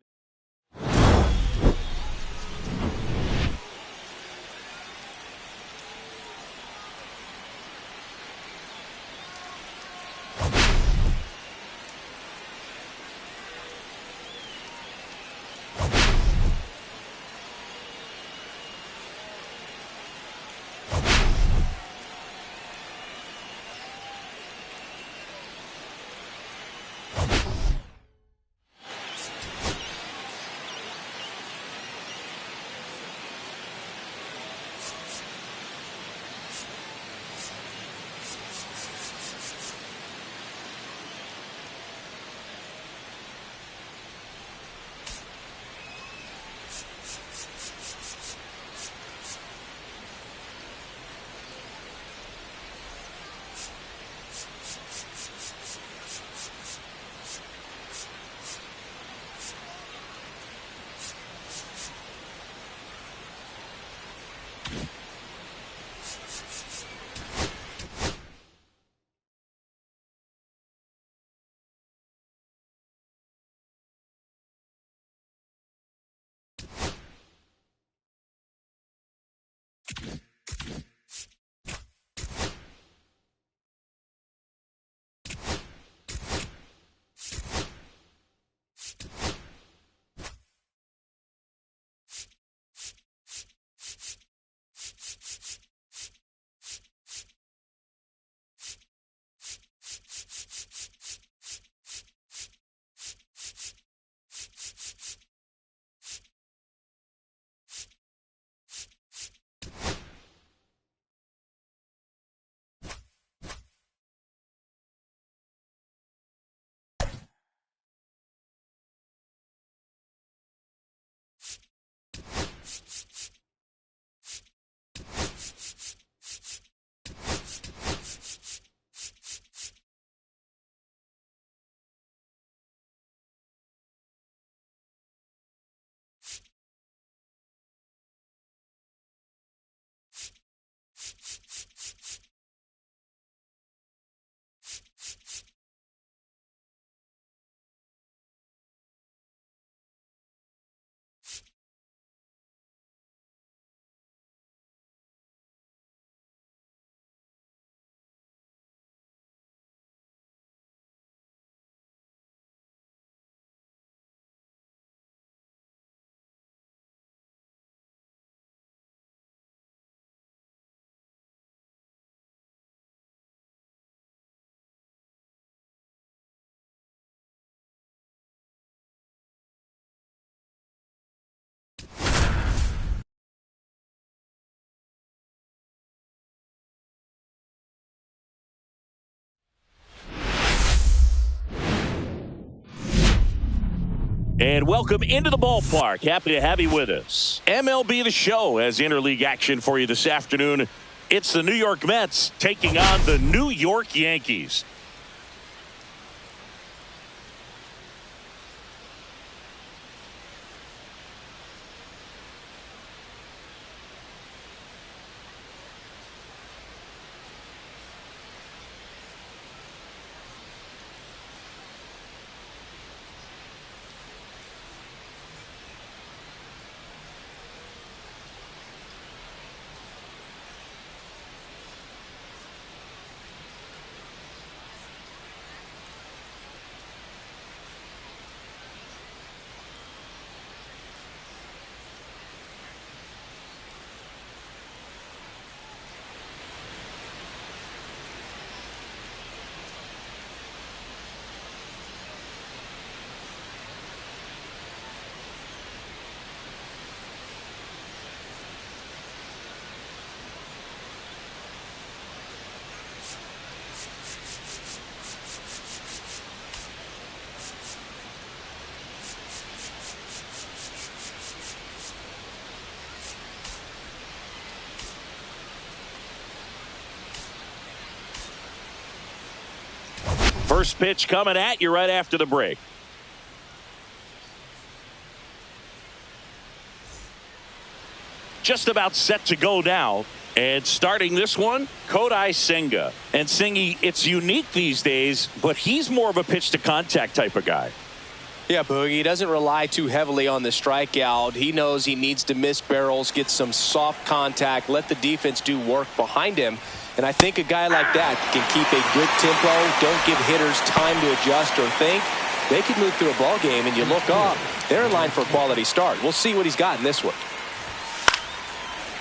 A: And welcome into the ballpark. Happy to have you with us. MLB The Show has interleague action for you this afternoon. It's the New York Mets taking on the New York Yankees. First pitch coming at you right after the break. Just about set to go now. And starting this one, Kodai Senga. And Singy, it's unique these days, but he's more of a pitch to contact type of guy.
B: Yeah, Boogie, he doesn't rely too heavily on the strikeout. He knows he needs to miss barrels, get some soft contact, let the defense do work behind him. And I think a guy like that can keep a good tempo, don't give hitters time to adjust or think. They could move through a ball game, and you look up, they're in line for a quality start. We'll see what he's got in this one.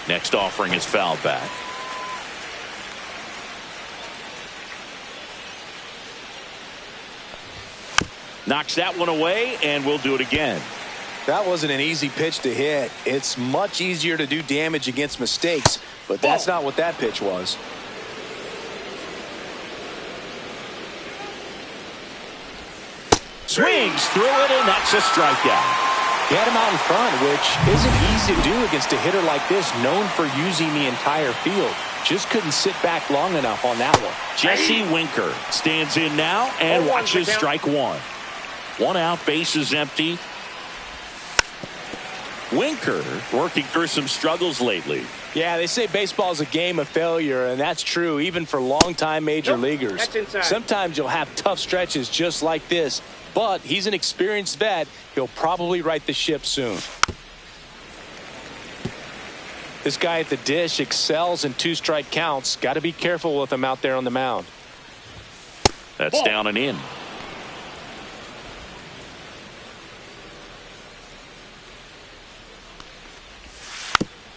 A: Next offering is fouled back. Knocks that one away, and we'll do it again.
B: That wasn't an easy pitch to hit. It's much easier to do damage against mistakes, but that's not what that pitch was.
A: Swings through it, and that's a strikeout.
B: He had him out in front, which isn't easy to do against a hitter like this, known for using the entire field. Just couldn't sit back long enough on that one.
A: Jesse Winker stands in now and watches strike one. One out, base is empty. Winker working through some struggles lately.
B: Yeah, they say baseball is a game of failure, and that's true even for longtime major leaguers. Sometimes you'll have tough stretches just like this, but he's an experienced vet. He'll probably right the ship soon. This guy at the dish excels in two-strike counts. Got to be careful with him out there on the mound.
A: That's down and in.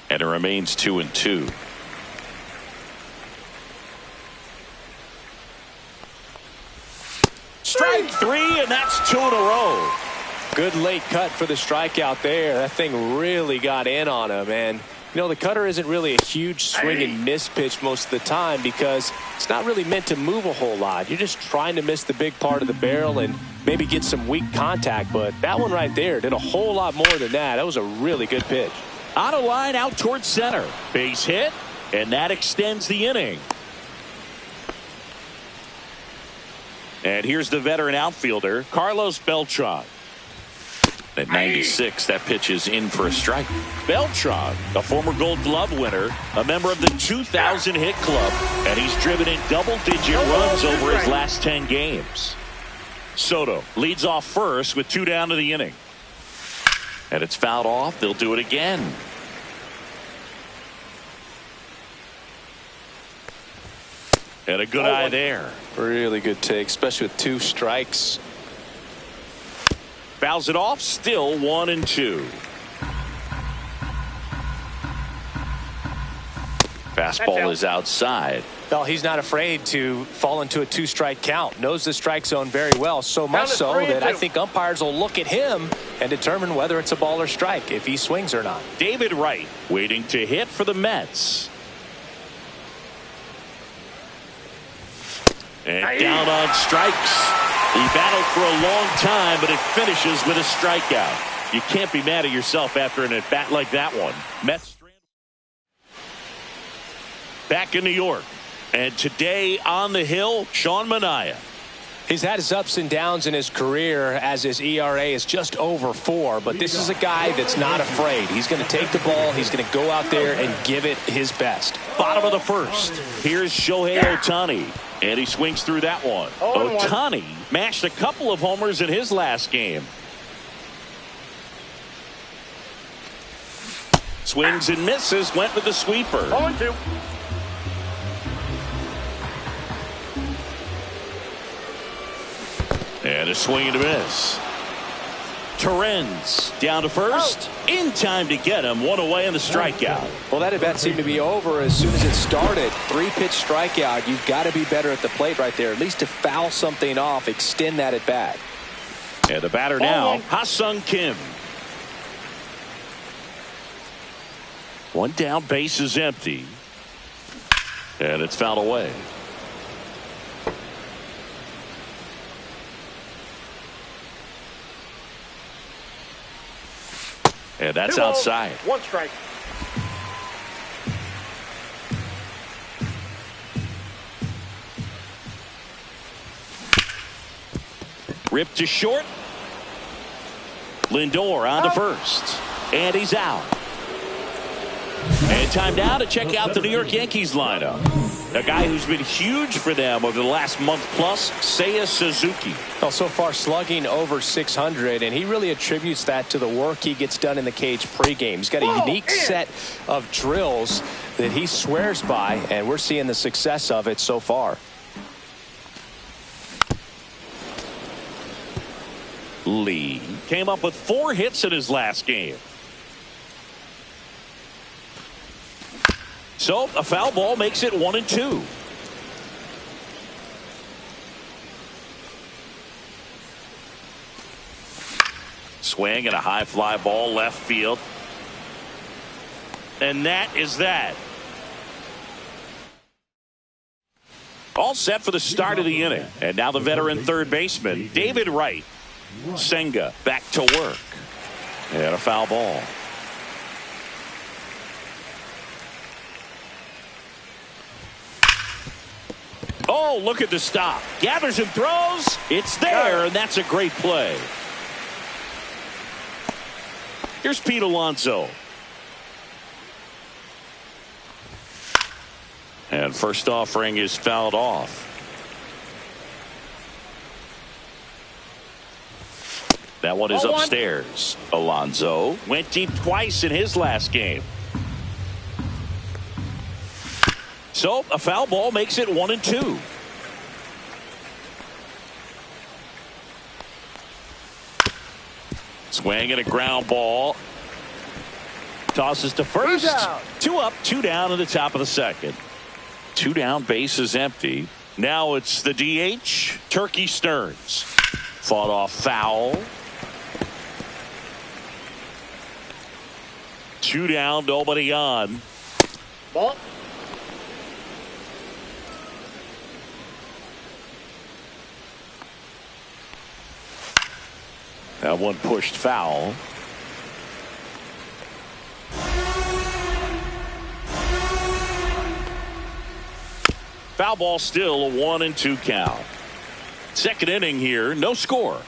A: And it remains 2-2. Strike three, and that's two in a row.
B: Good late cut for the strikeout there. That thing really got in on him. And, you know, the cutter isn't really a huge swing and miss pitch most of the time because it's not really meant to move a whole lot. You're just trying to miss the big part of the barrel and maybe get some weak contact. But that one right there did a whole lot more than that. That was a really good pitch.
A: On a line out towards center. Base hit, and that extends the inning. And here's the veteran outfielder, Carlos Beltran. At 96, that pitch is in for a strike. Beltran, a former Gold Glove winner, a member of the 2000 hit club, and he's driven in double-digit runs over his last 10 games. Soto leads off first with 2 down to the inning. And it's fouled off. They'll do it again. And a good eye there.
B: Really good take, especially with 2 strikes.
A: Fouls it off. Still 1-2. Fastball is outside.
B: Well, he's not afraid to fall into a 2-strike count. Knows the strike zone very well, so much so that I think umpires will look at him and determine whether it's a ball or strike, if he swings or not.
A: David Wright waiting to hit for the Mets. And down on strikes. He battled for a long time, but it finishes with a strikeout. You can't be mad at yourself after an at-bat like that one. Mets back in New York. And today on the hill, Sean Manaea.
B: He's had his ups and downs in his career as his ERA is just over 4. But this is a guy that's not afraid. He's going to take the ball. He's going to go out there and give it his best.
A: Bottom of the first. Here's Shohei Ohtani. And he swings through that one. Ohtani mashed a couple of homers in his last game. Swings and misses. Went with the sweeper.
C: 0-2.
A: And a swing and a miss. Torrens down to first. In time to get him. One away and the strikeout.
B: Well, that at bat seemed to be over as soon as it started. 3-pitch strikeout. You've got to be better at the plate right there. At least to foul something off, extend that at bat.
A: And the batter now, Ha-Sung Kim. One down, base is empty. And it's fouled away. And that's outside.
C: 1 strike.
A: Ripped to short. Lindor on to first. And he's out. And time now to check out the New York Yankees lineup. A guy who's been huge for them over the last month plus, Seiya Suzuki.
B: Well, so far slugging over 600, and he really attributes that to the work he gets done in the cage pregame. He's got a unique set of drills that he swears by, and we're seeing the success of it so far.
A: Lee came up with 4 hits in his last game. So a foul ball makes it 1-2. Swing and a high fly ball left field. And that is that. All set for the start of the inning. And now the veteran third baseman, David Wright. Senga back to work. And a foul ball. Oh, look at the stop. Gathers and throws. It's there, and that's a great play. Here's Pete Alonso. And first offering is fouled off. That one is upstairs. Alonso went deep twice in his last game. So a foul ball makes it 1-2. Swing and a ground ball. Tosses to first. 2 up, 2 down in the top of the second. 2 down, base is empty. Now it's the DH, Turkey Stearns. Fought off foul. 2 down, nobody on.
C: Ball.
A: That one pushed foul. Foul ball, still a 1-2 count. Second inning here, no score.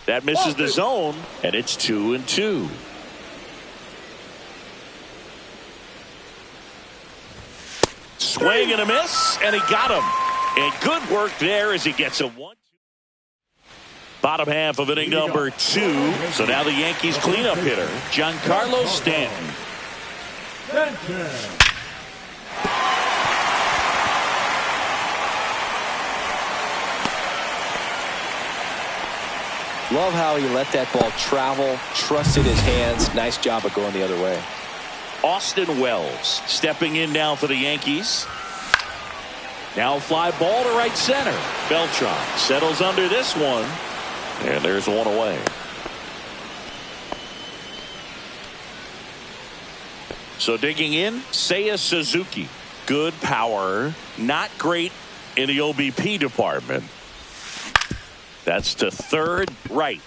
A: That misses the zone, and it's 2-2. Swing and a miss, and he got him. And good work there as he gets a 1. Bottom half of inning number 2. So now the Yankees cleanup hitter, Giancarlo Stanton.
B: Love how he let that ball travel, trusted his hands. Nice job of going the other way.
A: Austin Wells stepping in now for the Yankees. Now fly ball to right center. Beltran settles under this one. And there's one away. So digging in, Seiya Suzuki. Good power, not great in the OBP department. That's to third, right.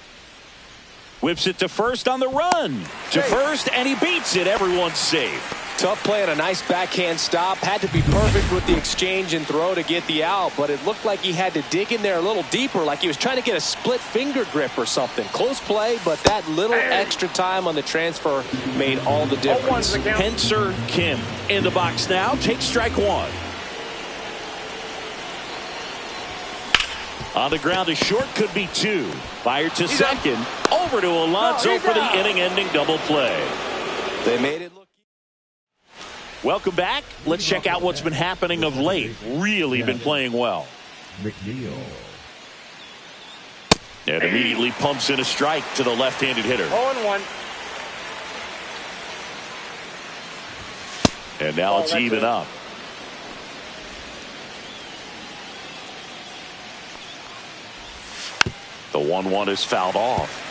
A: Whips it to first on the run. To first, and he beats it. Everyone's safe.
B: Tough play and a nice backhand stop. Had to be perfect with the exchange and throw to get the out, but it looked like he had to dig in there a little deeper, like he was trying to get a split finger grip or something. Close play, but that little extra time on the transfer made all the difference.
A: Henser Kim in the box now. Take strike one. On the ground, a short, could be two. Fired to second. Over to Alonso for the inning-ending double play.
B: They made it look.
A: Welcome back. Let's check out what's been happening of late. Really been playing well.
D: McNeil.
A: And immediately pumps in a strike to the left-handed hitter.
C: 0-1.
A: And now it's even up. The 1-1 is fouled off.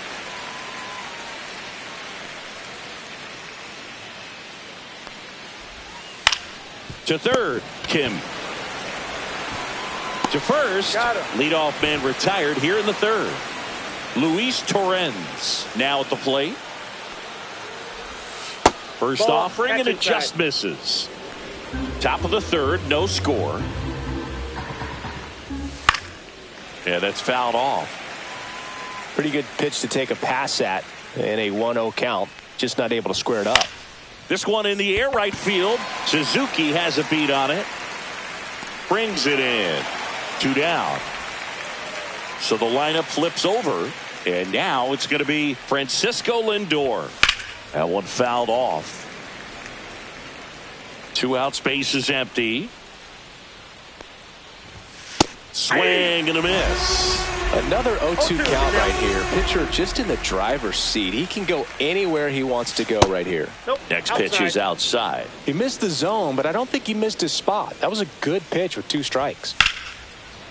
A: To third, Kim. To first, leadoff man retired here in the third. Luis Torrens now at the plate. First offering, and it just misses. Top of the third, no score. Yeah, that's fouled off.
B: Pretty good pitch to take a pass at in a 1-0 count. Just not able to square it up.
A: This one in the air right field. Suzuki has a beat on it. Brings it in. 2 down. So the lineup flips over. And now it's going to be Francisco Lindor. That one fouled off. 2 out, space is empty. Swing and a miss.
B: Another 0-2 count right here. Pitcher just in the driver's seat. He can go anywhere he wants to go right here.
A: Next pitch is outside.
B: He missed the zone, but I don't think he missed his spot. That was a good pitch with 2 strikes.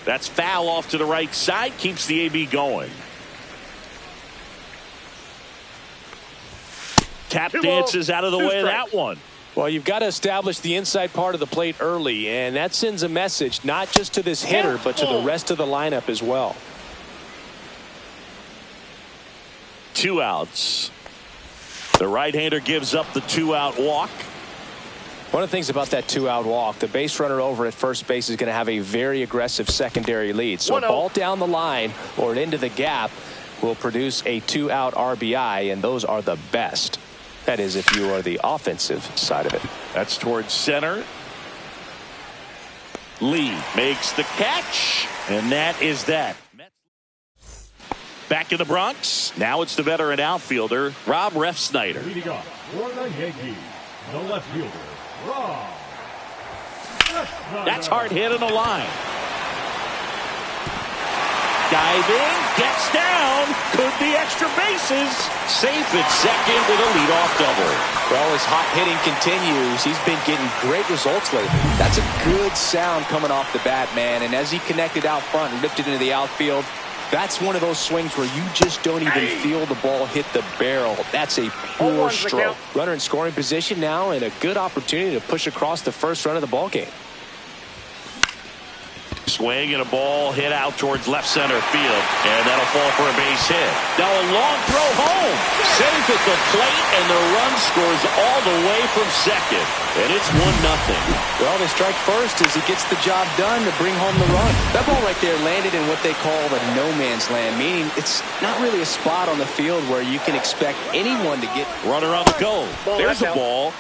A: That's foul off to the right side. Keeps the AB going. Tap dances out of the way of that one.
B: Well, you've got to establish the inside part of the plate early, and that sends a message not just to this hitter, but to the rest of the lineup as well.
A: 2 outs. The right-hander gives up the 2-out walk.
B: One of the things about that 2-out walk, the base runner over at first base is going to have a very aggressive secondary lead. So a ball down the line or into the gap will produce a 2-out RBI, and those are the best. That is, if you are the offensive side of it.
A: That's towards center. Lee makes the catch, and that is that. Back in the Bronx. Now it's the veteran outfielder, Rob Refsnyder.
D: Leading off for the Yankees, the left fielder, Rob.
A: That's hard hit on the line. Diving, gets down, could be extra bases. Safe at second with a leadoff double.
B: Well, as hot hitting continues, he's been getting great results lately. That's a good sound coming off the bat, man. And as he connected out front and lifted into the outfield, that's one of those swings where you just don't even feel the ball hit the barrel. That's a pure stroke. Runner in scoring position now, and a good opportunity to push across the first run of the ball game.
A: Swing and a ball hit out towards left center field, and that'll fall for a base hit. Now a long throw home. Safe at the plate, and the run scores all the way from second. And it's 1-0.
B: Well, they strike first as he gets the job done to bring home the run. That ball right there landed in what they call the no man's land, meaning it's not really a spot on the field where you can expect anyone to get.
A: Runner on the go. There's a ball.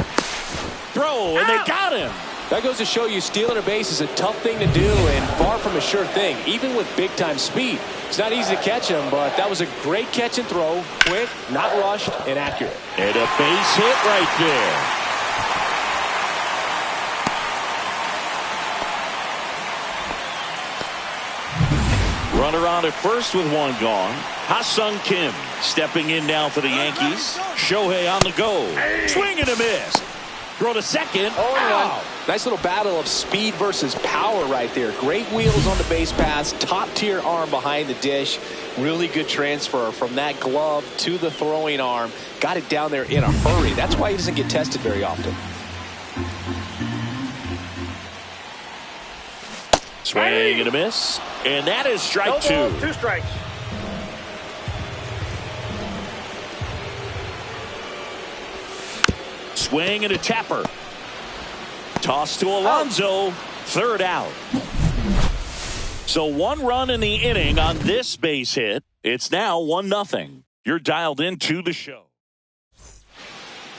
A: Throw, and they got him.
B: That goes to show you stealing a base is a tough thing to do and far from a sure thing, even with big-time speed. It's not easy to catch him, but that was a great catch and throw. Quick, not rushed, and accurate.
A: And a base hit right there. Runner on at first with 1 gone. Ha-Sung Kim stepping in now for the Yankees. Shohei on the go. Swing and a miss. Throw to second.
B: Nice little battle of speed versus power right there. Great wheels on the base pass. Top-tier arm behind the dish. Really good transfer from that glove to the throwing arm. Got it down there in a hurry. That's why he doesn't get tested very often.
A: Swing and a miss. And that is strike
C: No
A: two.
C: balls, 2 strikes.
A: Swing and a tapper. Toss to Alonso. Third out. So 1 run in the inning on this base hit. It's now 1-0. You're dialed into the show.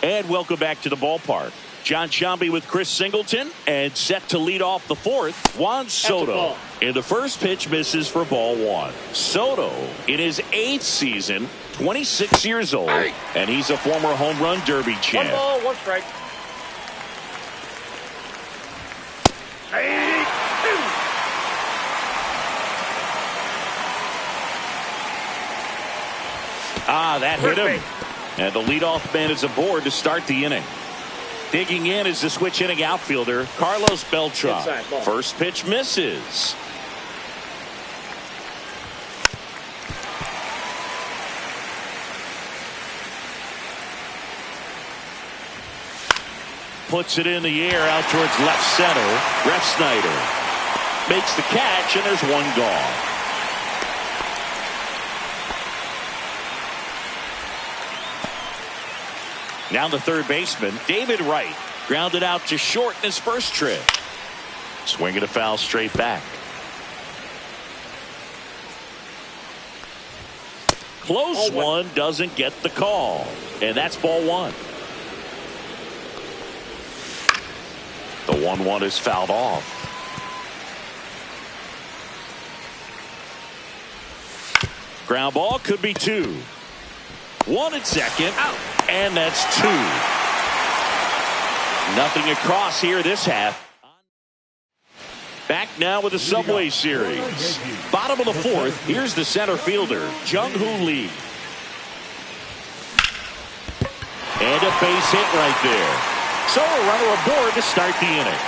A: And welcome back to the ballpark. John Shambi with Chris Singleton, and set to lead off the fourth, Juan Soto. And the first pitch misses for ball 1. Soto, in his 8th season, 26 years old, and he's a former home run derby champ.
C: 1 ball, 1 strike.
A: That hit him. And the leadoff man is aboard to start the inning. Digging in is the switch hitting outfielder, Carlos Beltran. First pitch misses. Puts it in the air out towards left center. Refsnyder makes the catch, and there's 1 gone. Now the third baseman, David Wright, grounded out to short in his first trip. Swinging a foul straight back. Close one, doesn't get the call. And that's ball 1. The 1-1 is fouled off. Ground ball could be 2. 1 at second. Out. And that's 2. Nothing across here this half. Back now with the Subway Series. Bottom of the 4th. Here's the center fielder, Jung-Hoo Lee. And a base hit right there. So a runner aboard to start the inning.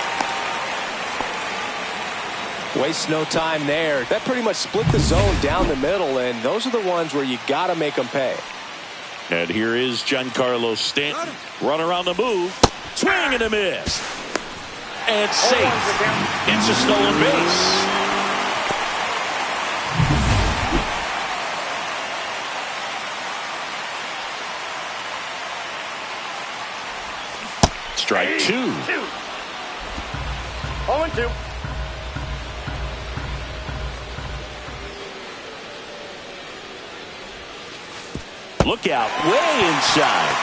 B: Waste no time there. That pretty much split the zone down the middle, and those are the ones where you got to make them pay.
A: And here is Giancarlo Stanton. Runner on the move. Swing and a miss. And safe. It's a stolen base. Strike 2.
C: 0-2.
A: Look out, way inside.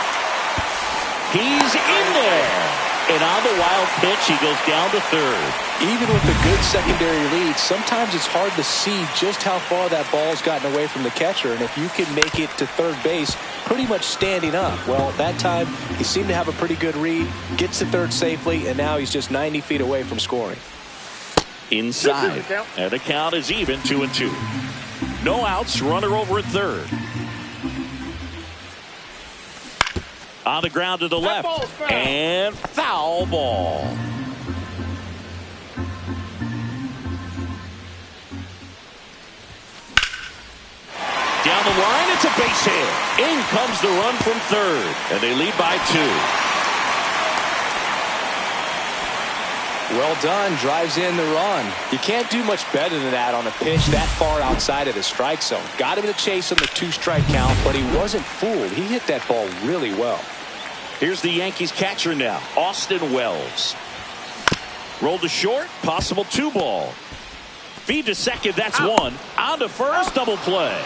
A: He's in there. And on the wild pitch, he goes down to third.
B: Even with a good secondary lead, sometimes it's hard to see just how far that ball's gotten away from the catcher. And if you can make it to third base pretty much standing up, well, that time he seemed to have a pretty good read, gets to third safely, and now he's just 90 feet away from scoring.
A: Inside. And the count is even, 2-2. No outs, runner over at third. On the ground to the left. And foul ball. Down the line, it's a base hit. In comes the run from third. And they lead by 2.
B: Well done. Drives in the run. You can't do much better than that on a pitch that far outside of the strike zone. Got him in the chase on the 2-strike count, but he wasn't fooled. He hit that ball really well.
A: Here's the Yankees catcher now, Austin Wells. Rolled to short, possible 2-ball. Feed to second, that's 1. On to first, double play.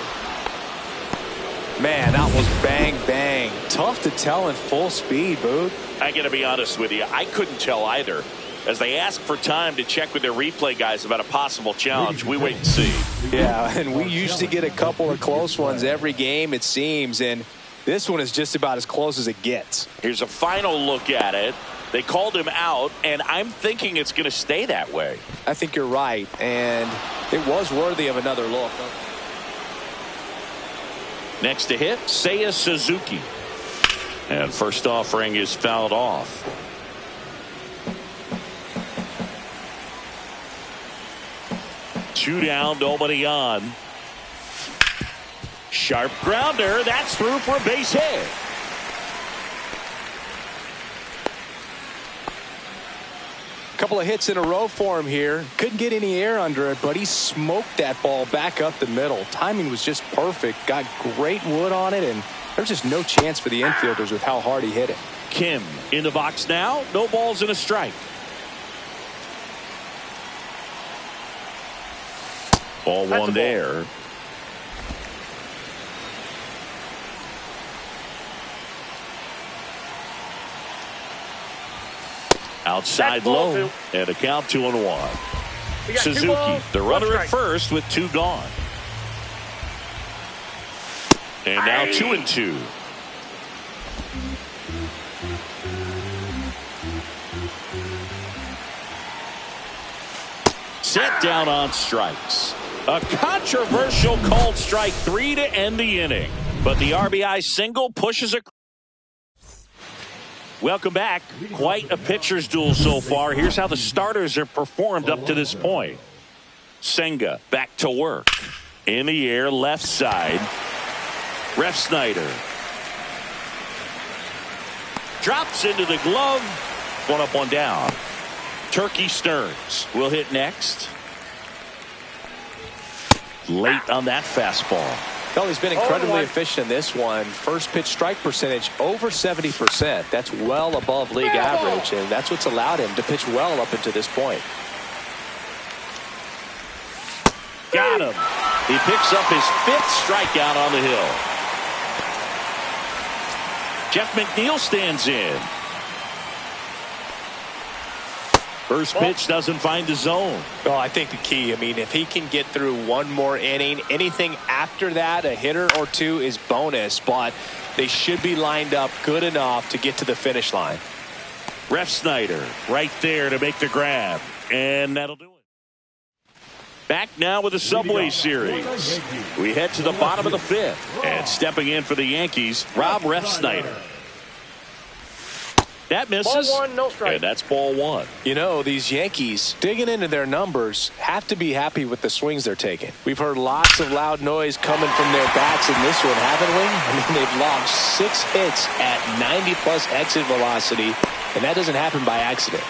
B: Man, that was bang, bang. Tough to tell in full speed, Boog.
A: I got to be honest with you, I couldn't tell either. As they ask for time to check with their replay guys about a possible challenge, we wait and see.
B: Yeah, and we usually get a couple of close ones every game, it seems, and this one is just about as close as it gets.
A: Here's a final look at it. They called him out, and I'm thinking it's going to stay that way.
B: I think you're right, and it was worthy of another look.
A: Next to hit, Seiya Suzuki. And first offering is fouled off. Two down, nobody on. Sharp grounder. That's through for a base hit.
B: Couple of hits in a row for him here. Couldn't get any air under it, but he smoked that ball back up the middle. Timing was just perfect. Got great wood on it, and there's just no chance for the infielders with how hard he hit it.
A: Kim in the box now. No balls and a strike. Ball one there. Outside low, and a count 2-1. Suzuki, the runner at first with 2 gone. And now 2-2. Set down on strikes. A controversial called strike 3 to end the inning. But the RBI single pushes a. Welcome back. Quite a pitcher's duel so far. Here's how the starters have performed up to this point. Senga back to work. In the air, left side. Ref Snyder. Drops into the glove. 1 up, 1 down. Turkey Stearns will hit next. Late on that fastball.
B: Well, he's been incredibly efficient in this one. First pitch strike percentage over 70%. That's well above league average, and that's what's allowed him to pitch well up until this point.
A: Got him. He picks up his 5th strikeout on the hill. Jeff McNeil stands in. First pitch doesn't find the zone.
B: Well, I think the key, if he can get through one more inning, anything after that, a hitter or 2 is bonus, but they should be lined up good enough to get to the finish line.
A: Ref Snyder right there to make the grab, and that'll do it. Back now with the Subway Series. We head to the bottom of the 5th, and stepping in for the Yankees, Rob Ref Snyder. That misses,
C: ball 1, no strike.
A: And that's ball 1.
B: You know, these Yankees, digging into their numbers, have to be happy with the swings they're taking. We've heard lots of loud noise coming from their bats in this one, haven't we? They've logged 6 hits at 90-plus exit velocity, and that doesn't happen by accident.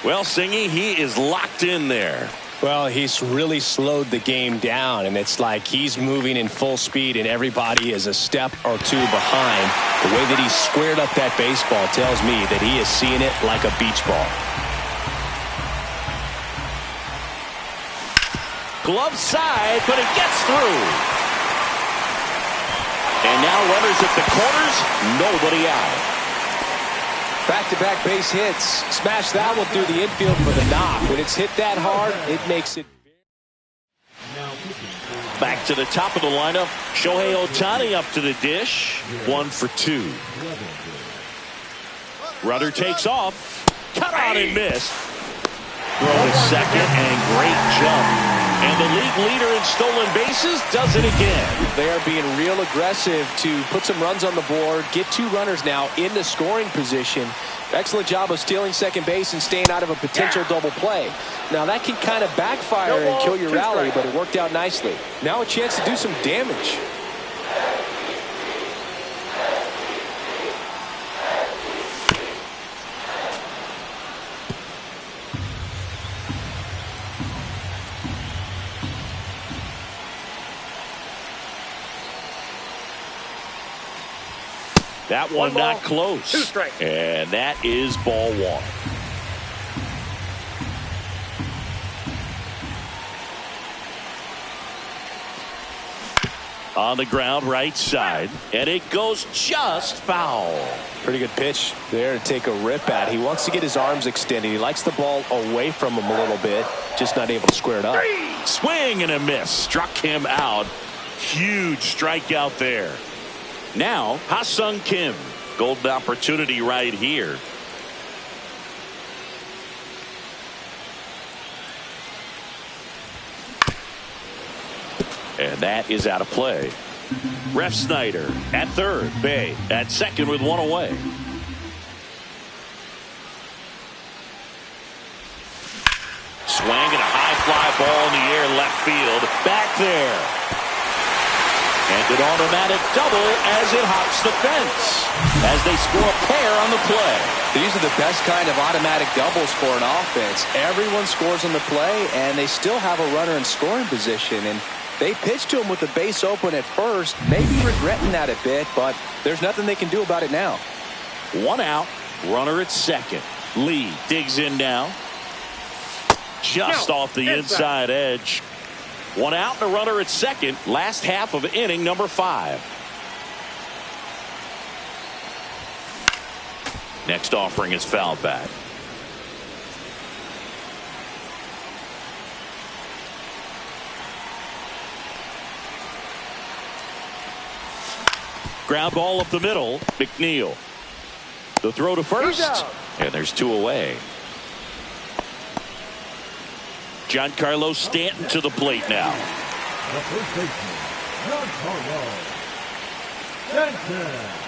A: Well, Singy, he is locked in there.
B: Well, he's really slowed the game down, and it's like he's moving in full speed, and everybody is a step or 2 behind. The way that he squared up that baseball tells me that he is seeing it like a beach ball.
A: Glove side, but it gets through. And now runners at the corners, nobody out.
B: Back-to-back base hits. Smash that one through the infield for the knock. When it's hit that hard, it makes it.
A: Back to the top of the lineup. Shohei Ohtani up to the dish. 1 for 2. Rudder takes off. Cut on and missed. Throw to second and great jump. And the league leader in stolen bases does it again.
B: They are being real aggressive to put some runs on the board. Get 2 runners now in the scoring position. Excellent job of stealing second base and staying out of a potential double play. Now that can kind of backfire and kill your rally, but it worked out nicely. Now a chance to do some damage.
A: That one not close.
C: 2 strikes.
A: And that is ball 1. On the ground, right side. And it goes just foul.
B: Pretty good pitch there to take a rip at. He wants to get his arms extended. He likes the ball away from him a little bit. Just not able to square it up.
A: Swing and a miss. Struck him out. Huge strikeout there. Now, Ha-Sung Kim. Golden opportunity right here. And that is out of play. Ref Snyder at third. Bay at second with 1 away. Swing and a high fly ball in the air left field. Back there. And an automatic double as it hops the fence. As they score a pair on the play.
B: These are the best kind of automatic doubles for an offense. Everyone scores on the play, and they still have a runner in scoring position. And they pitched to him with the base open at first, maybe regretting that a bit, but there's nothing they can do about it now.
A: One out, runner at second. Lee digs in now. Just off the inside edge. One out and a runner at second. Last half of inning number 5. Next offering is fouled back. Ground ball up the middle. McNeil. The throw to first. And there's 2 away. Giancarlo Stanton to the plate now.
D: The first baseman, Giancarlo Stanton.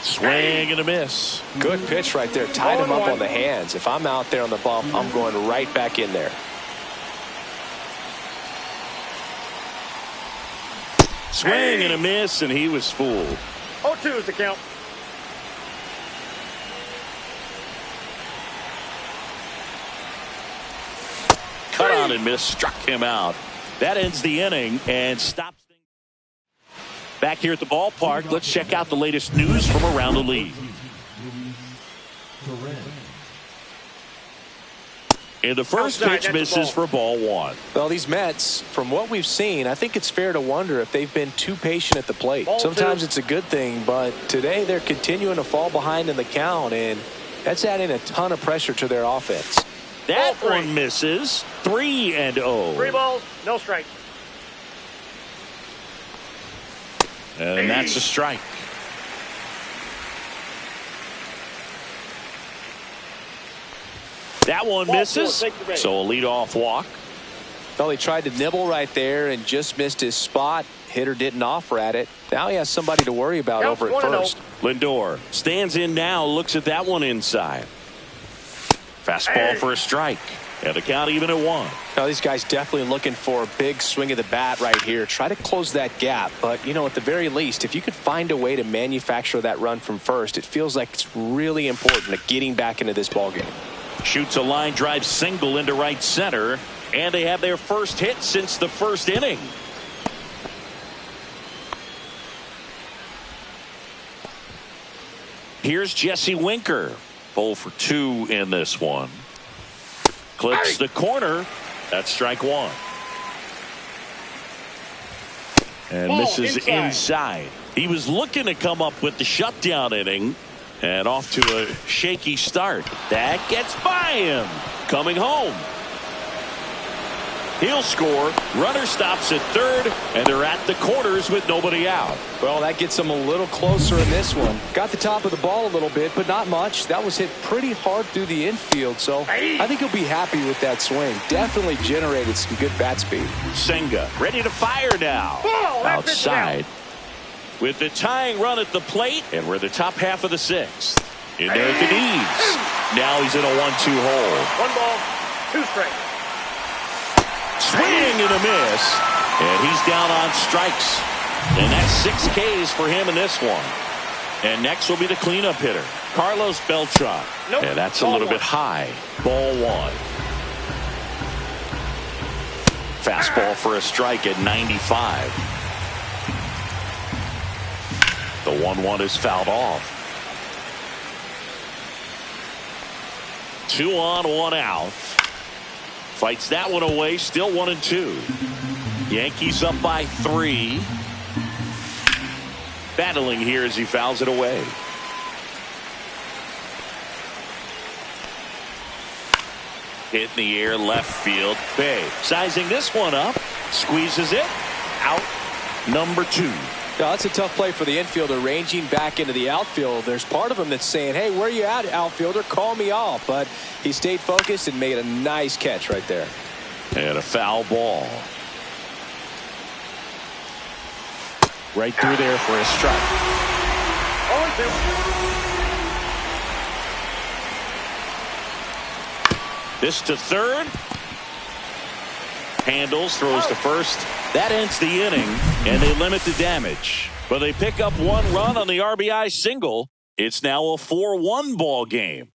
A: Swing and a miss.
B: Good pitch right there. Tied him up on the hands. If I'm out there on the bump, I'm going right back in there.
A: Swing and a miss, and he was fooled.
C: 0-2 is the count.
A: Cut on and miss, struck him out. That ends the inning and stops things. Back here at the ballpark, let's check out the latest news from around the league. And the first pitch misses for ball 1.
B: Well, these Mets, from what we've seen, I think it's fair to wonder if they've been too patient at the plate.
C: Ball
B: Sometimes
C: 2.
B: it's a good thing, but today they're continuing to fall behind in the count, and that's adding a ton of pressure to their offense.
A: That one misses. 3-0.
C: 3 balls, no strikes.
A: And that's a strike. That one misses. So a leadoff walk.
B: Well, he tried to nibble right there and just missed his spot. Hitter didn't offer at it. Now he has somebody to worry about over at first.
A: Lindor stands in now, looks at that one inside. Fastball for a strike. And the count even at 1.
B: Now these guys definitely looking for a big swing of the bat right here. Try to close that gap. But, you know, at the very least, if you could find a way to manufacture that run from first, it feels like it's really important to getting back into this ballgame.
A: Shoots a line drive single into right center. And they have their first hit since the first inning. Here's Jesse Winker. 0 for 2 in this one. Clips the corner. That's strike 1. And misses inside. He was looking to come up with the shutdown inning. And off to a shaky start. That gets by him. Coming home. He'll score. Runner stops at third, and they're at the corners with nobody out.
B: Well, that gets them a little closer in this one. Got the top of the ball a little bit, but not much. That was hit pretty hard through the infield, so I think he'll be happy with that swing. Definitely generated some good bat speed.
A: Senga ready to fire now. Outside. With the tying run at the plate, and we're in the top half of the 6th. In there at the knees. Now he's in a 1-2 hole.
C: 1 ball, 2 strikes.
A: Swing and a miss. And he's down on strikes. And that's 6 Ks for him in this one. And next will be the cleanup hitter, Carlos Beltran.
C: Nope.
A: And that's a little bit high. Ball 1. Fastball for a strike at 95. The 1-1 is fouled off. 2 on, 1 out. Fights that one away. Still 1-2. Yankees up by 3. Battling here as he fouls it away. Hit in the air, left field. Bay sizing this one up. Squeezes it. Out. Number 2.
B: Now, that's a tough play for the infielder, ranging back into the outfield. There's part of him that's saying, hey, where you at, outfielder? Call me off. But he stayed focused and made a nice catch right there.
A: And a foul ball. Right through there for a strike.
C: 0-2.
A: This to third. handles, throws to first. That ends the inning, and they limit the damage. But they pick up one run on the RBI single. It's now a 4-1 ball game.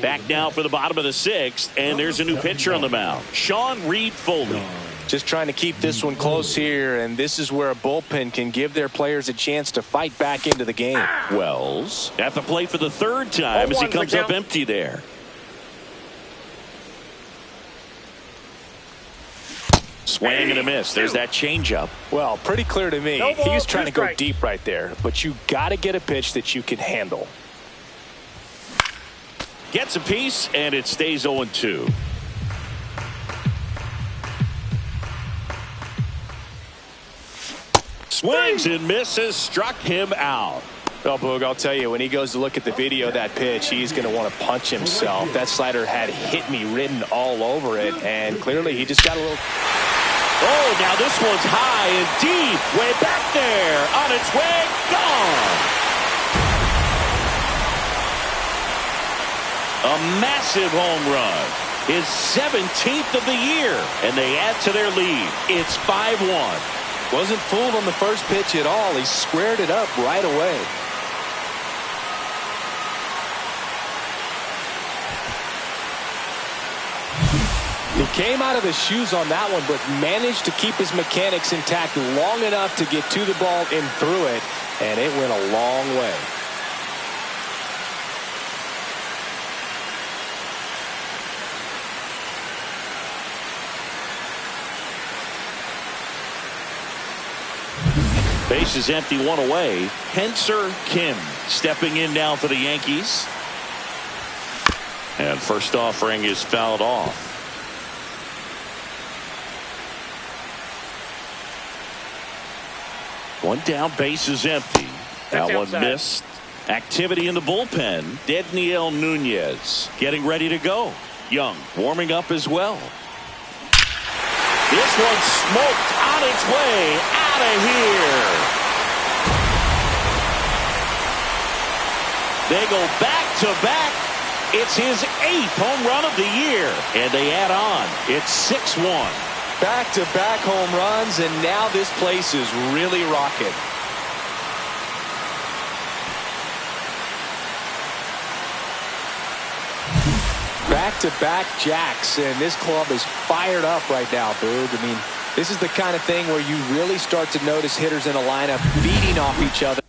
A: Back now for the bottom of the sixth, and there's a new pitcher on the mound, Sean Reed-Foley.
B: Just trying to keep this one close here, and this is where a bullpen can give their players a chance to fight back into the game.
A: Wells at the plate for the third time as he comes up empty there. Swing and a miss. There's that changeup.
B: Well, pretty clear to me. He was trying to go deep right there, but you got to get a pitch that you can handle.
A: Gets a piece, and it stays 0-2. Swings and misses, struck him out.
B: Well, Boog, I'll tell you, when he goes to look at the video of that pitch, he's going to want to punch himself. That slider had hit me written all over it, and clearly he just got a little...
A: Oh, now this one's high and deep, way back there, on its way, gone. A massive home run, his 17th of the year, and they add to their lead. It's 5-1.
B: Wasn't fooled on the first pitch at all. He squared it up right away. He came out of his shoes on that one, but managed to keep his mechanics intact long enough to get to the ball and through it, and it went a long way.
A: Base is empty, one away. Henser Kim stepping in now for the Yankees. And first offering is fouled off. One down, base is empty. That one missed. Activity in the bullpen. Dedniel Nunez getting ready to go. Young warming up as well. This one smoked on its way out of here. They go back to back. It's his 8th home run of the year, and they add on. It's 6-1.
B: Back-to-back home runs, and now this place is really rocking. Back-to-back jacks, and this club is fired up right now, Boog. I mean, this is the kind of thing where you really start to notice hitters in a lineup feeding off each other.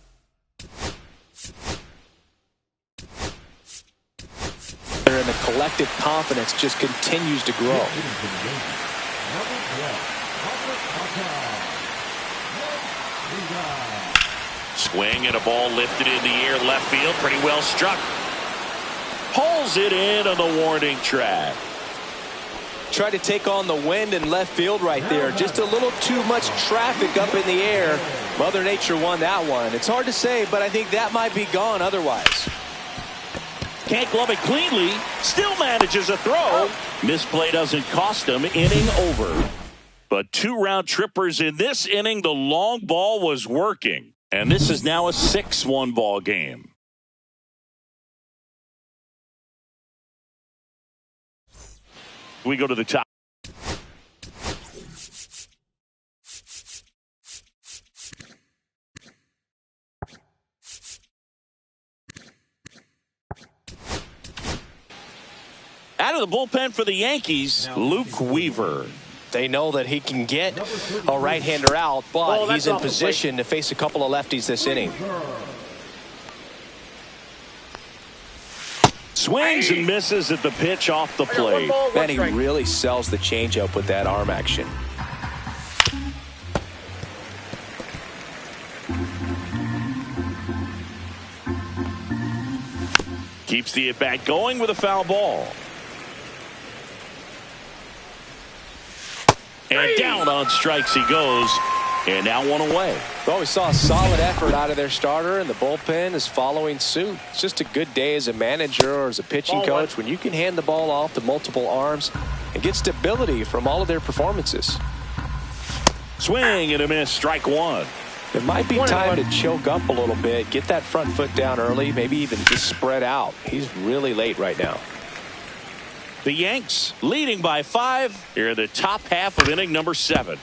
B: And the collective confidence just continues to grow.
A: Swing and a ball lifted in the air, left field, pretty well struck. Pulls it in on the warning track.
B: Tried to take on the wind in left field right there. Just a little too much traffic up in the air. Mother Nature won that one. It's hard to say, but I think that might be gone otherwise.
A: Can't glove it cleanly. Still manages a throw. Misplay doesn't cost him. Inning over. But 2 round trippers in this inning. The long ball was working. And this is now a 6-1 ball game. We go to the top. Out of the bullpen for the Yankees, Luke Weaver.
B: They know that he can get a right-hander out, but he's in position to face a couple of lefties this inning.
A: Swings and misses at the pitch off the plate.
B: Man, he really sells the changeup with that arm action.
A: Keeps the at-bat going with a foul ball. And down on strikes he goes. And now one away.
B: Well, we saw a solid effort out of their starter, and the bullpen is following suit. It's just a good day as a manager or as a pitching coach when you can hand the ball off to multiple arms and get stability from all of their performances.
A: Swing and a miss, strike one.
B: It might be time to choke up a little bit, get that front foot down early, maybe even just spread out. He's really late right now.
A: The Yanks leading by 5 here in the top half of inning number 7.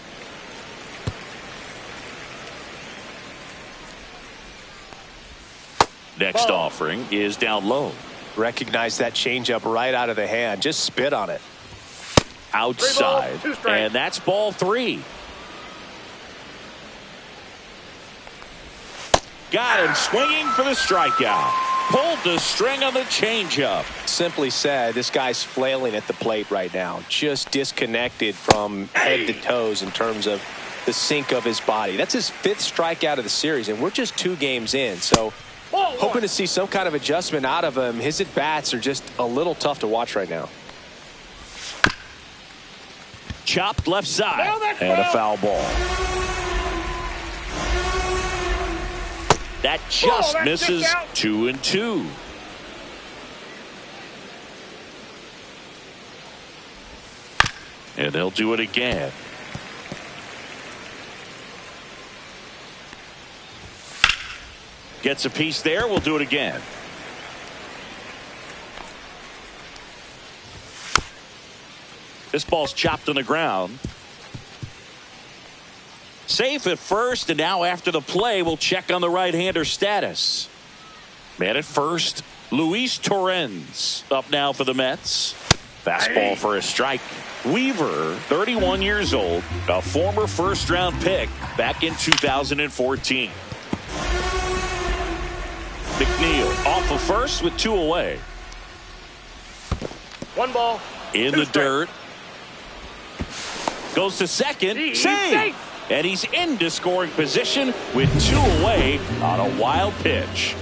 A: Next offering is down low.
B: Recognize that changeup right out of the hand. Just spit on it.
A: Outside. And that's ball 3. Got him swinging for the strikeout. Pulled the string on the changeup.
B: Simply said, this guy's flailing at the plate right now. Just disconnected from head to toes in terms of the sink of his body. That's his 5th strikeout of the series, and we're just 2 games in. So hoping to see some kind of adjustment out of him. His at-bats are just a little tough to watch right now.
A: Chopped left side. And a foul ball. That just misses. 2-2. And they'll do it again. Gets a piece there. We'll do it again. This ball's chopped on the ground. Safe at first, and now after the play, we'll check on the right-hander status. Man at first, Luis Torrens up now for the Mets. Fastball for a strike. Weaver, 31 years old, a former first-round pick back in 2014. McNeil off of first with 2 away.
C: 1 ball.
A: In the dirt. Goes to second. Save! And he's into scoring position with 2 away on a wild pitch.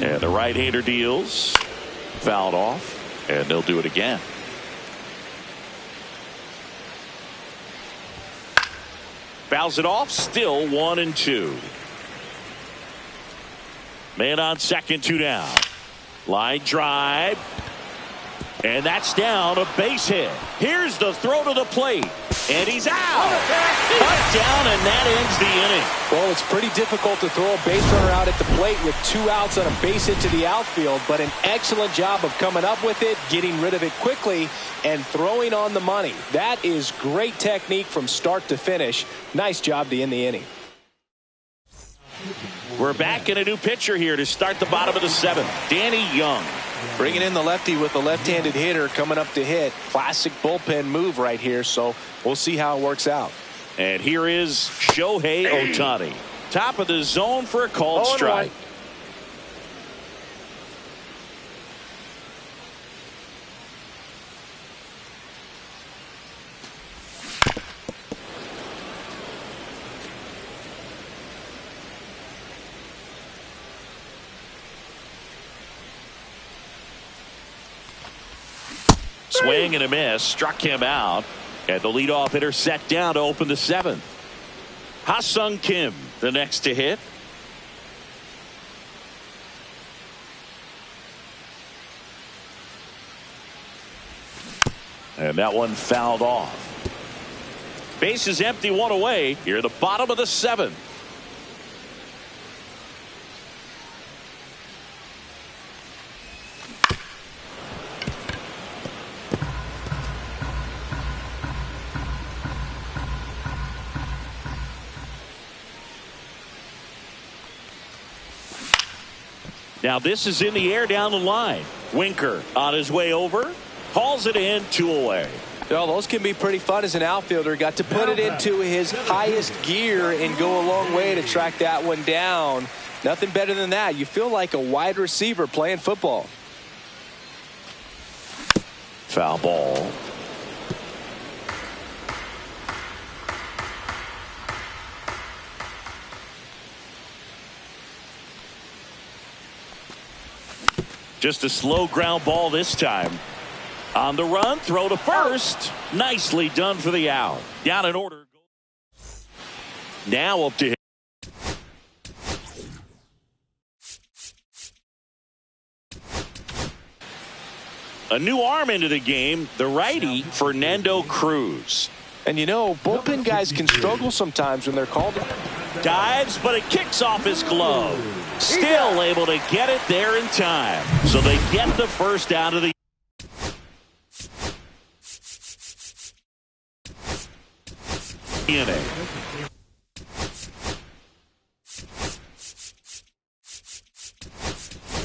A: And the right-hander deals. Fouled off. And they'll do it again. Fouls it off. Still 1-2. Man on second, 2 down. Line drive. And that's down, a base hit. Here's the throw to the plate. And he's out. Cut down, and that ends the inning.
B: Well, it's pretty difficult to throw a base runner out at the plate with 2 outs on a base hit to the outfield, but an excellent job of coming up with it, getting rid of it quickly, and throwing on the money. That is great technique from start to finish. Nice job to end the inning.
A: We're back in a new pitcher here to start the bottom of the 7th. Danny Young.
B: Bringing in the lefty with the left-handed hitter coming up to hit. Classic bullpen move right here, so we'll see how it works out.
A: And here is Shohei Ohtani. Top of the zone for a called strike. Swing and a miss. Struck him out. And the leadoff hitter set down to open the 7th. Ha-Sung Kim, the next to hit. And that one fouled off. Base is empty, 1 away. Here at the bottom of the 7th. Now this is in the air down the line. Winker on his way over. Hauls it in, 2 away.
B: Well, those can be pretty fun as an outfielder. Got to put it into his highest gear and go a long way to track that one down. Nothing better than that. You feel like a wide receiver playing football.
A: Foul ball. Just a slow ground ball this time. On the run, throw to first. Nicely done for the out. Down in order. Now up to him. A new arm into the game, the righty, Fernando Cruz.
B: And you know, bullpen guys can struggle sometimes when they're called.
A: Dives, but it kicks off his glove. Still able to get it there in time. So they get the first out of the inning.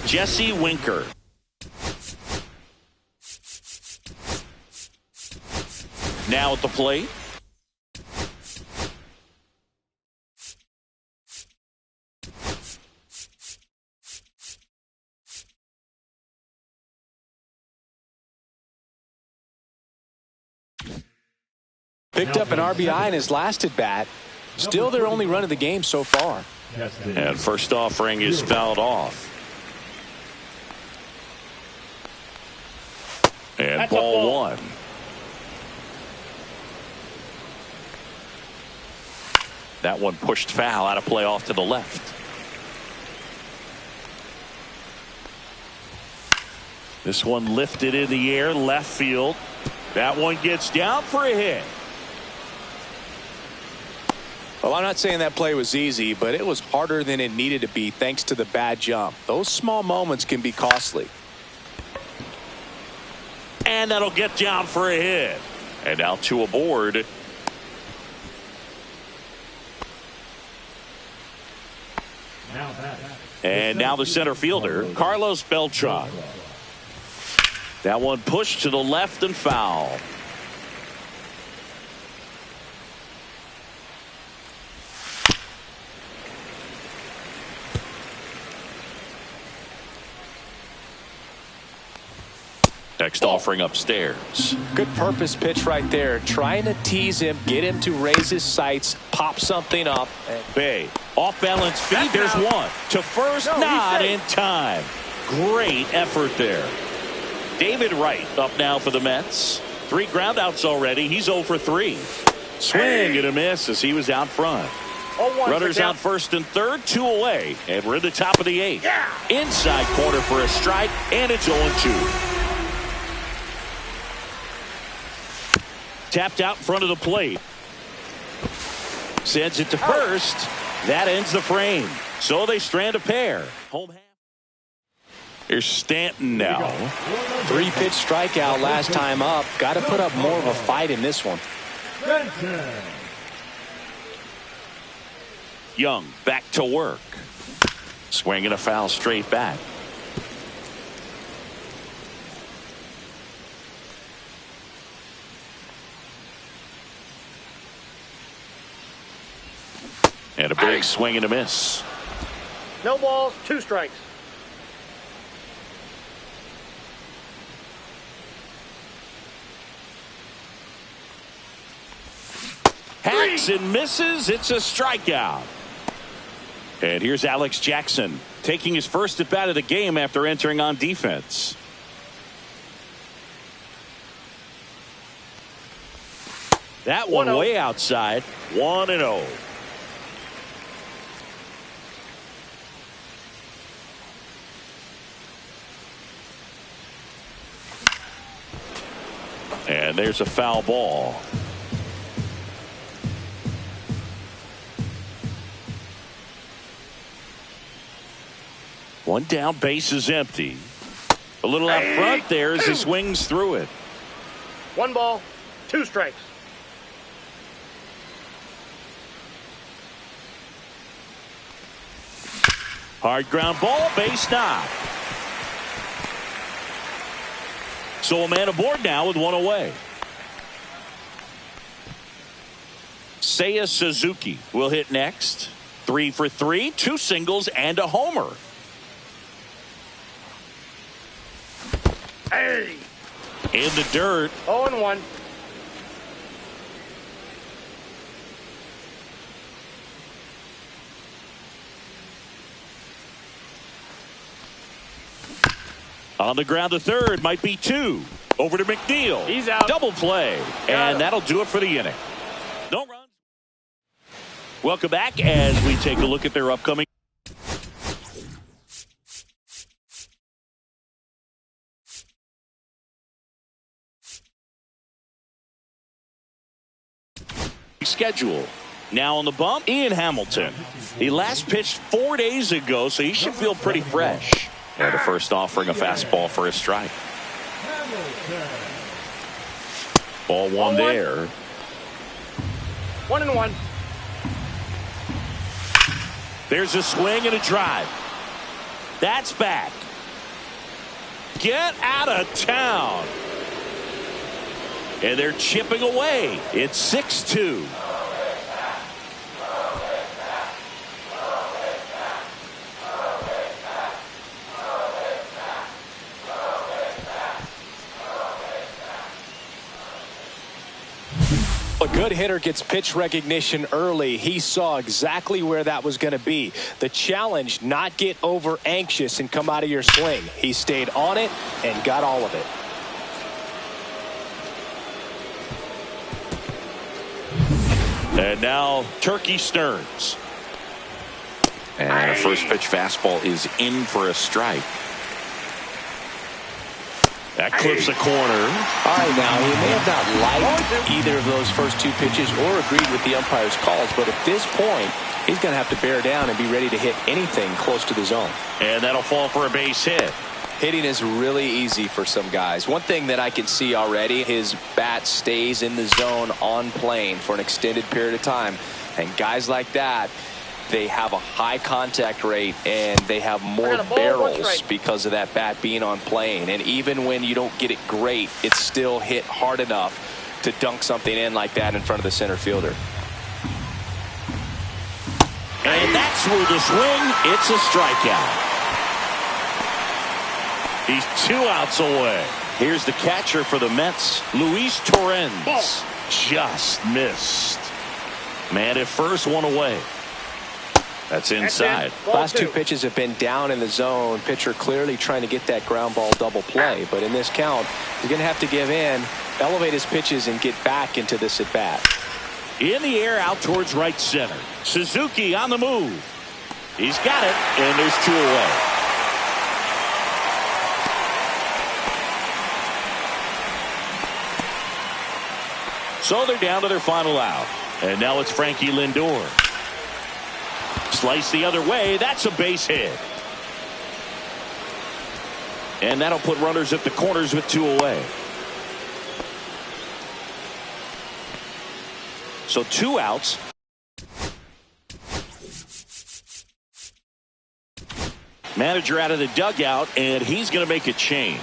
A: Jesse Winker. Now at the plate.
B: Picked up an RBI in his last at bat. Still their only run of the game so far.
A: And first offering is fouled off. And
C: That's
A: ball one. That one pushed foul, out of play off to the left. This one lifted in the air, left field. That one gets down for a hit.
B: Well, I'm not saying that play was easy, but it was harder than it needed to be thanks to the bad jump. Those small moments can be costly.
A: And that'll get down for a hit. And now two aboard. And now the center fielder, Carlos Beltran. That one pushed to the left and foul. Next offering upstairs.
B: Good purpose pitch right there. Trying to tease him, get him to raise his sights, pop something up.
A: Bay, off balance feed. There's one. To first, not in time. Great effort there. David Wright up now for the Mets. 3 groundouts already. He's 0 for 3. Swing and a miss as he was out front. Runners on first and third, 2 away. And we're in the top of the 8th. Inside corner for a strike, and it's 0-2. Tapped out in front of the plate. Sends it to first. That ends the frame. So they strand a pair. Home half. Here's Stanton now.
B: 3-pitch strikeout last time up. Got to put up more of a fight in this one.
A: Young back to work. Swinging a foul straight back. And a big swing and a miss.
C: No balls, 2 strikes.
A: Hacks and misses. It's a strikeout. And here's Alex Jackson taking his first at bat of the game after entering on defense. That one way outside. 1-0. And there's a foul ball. One down, base is empty. A little out front there as he swings through it.
C: 1 ball, 2 strikes.
A: Hard ground ball, base knock. So a man aboard now with 1 away. Seiya Suzuki will hit next. 3 for 3, 2 singles and a homer. In the dirt.
C: 0-1.
A: On the ground to third, might be 2. Over to McNeil.
C: He's out.
A: Double play. And that'll do it for the inning. No runs. Welcome back as we take a look at their upcoming schedule. Now on the bump, Ian Hamilton. He last pitched 4 days ago, so he should feel pretty fresh. And the first offering a fastball for a strike. Ball 1 there.
C: 1-1.
A: There's a swing and a drive. That's back. Get out of town. And they're chipping away. It's 6-2.
B: A good hitter gets pitch recognition early. He saw exactly where that was going to be. The challenge, not get over anxious and come out of your swing. He stayed on it and got all of it.
A: And now Turkey Stearns.
E: And a first pitch fastball is in for a strike.
A: That clips the corner.
B: All right, now, he may have not liked either of those first two pitches or agreed with the umpire's calls, but at this point, he's going to have to bear down and be ready to hit anything close to the zone.
A: And that'll fall for a base hit.
B: Hitting is really easy for some guys. One thing that I can see already, his bat stays in the zone on plane for an extended period of time. And guys like that, they have a high contact rate and they have more barrels because of that bat being on plane. And even when you don't get it great, it's still hit hard enough to dunk something in like that in front of the center fielder.
A: And that's where the swing. It's a strikeout. He's 2 outs away. Here's the catcher for the Mets, Luis Torrens. Just missed. Man at first, 1 away. That's inside.
B: Last 2 pitches have been down in the zone. Pitcher clearly trying to get that ground ball double play. But in this count, he's going to have to give in, elevate his pitches, and get back into this at bat.
A: In the air, out towards right center. Suzuki on the move. He's got it, and there's 2 away. So they're down to their final out. And now it's Frankie Lindor. Slice the other way. That's a base hit. And that'll put runners at the corners with 2 away. So 2 outs. Manager out of the dugout, and he's going to make a change.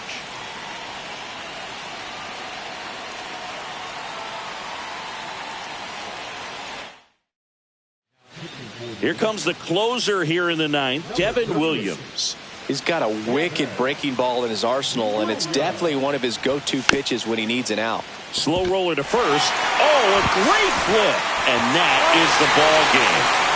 A: Here comes the closer here in the 9th, Devin Williams.
B: He's got a wicked breaking ball in his arsenal, and it's definitely one of his go-to pitches when he needs an out.
A: Slow roller to first. Oh, a great flip. And that is the ball game.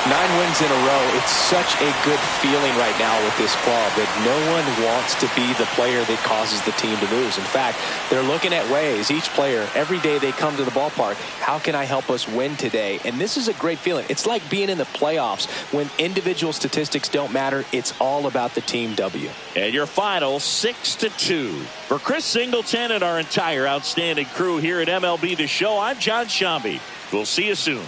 B: 9 wins in a row. It's such a good feeling right now with this club that no one wants to be the player that causes the team to lose. In fact, they're looking at ways, each player, every day they come to the ballpark, how can I help us win today? And this is a great feeling. It's like being in the playoffs. When individual statistics don't matter, it's all about the team W.
A: And your final 6-2. For Chris Singleton and our entire outstanding crew here at MLB The Show, I'm John Shambi. We'll see you soon.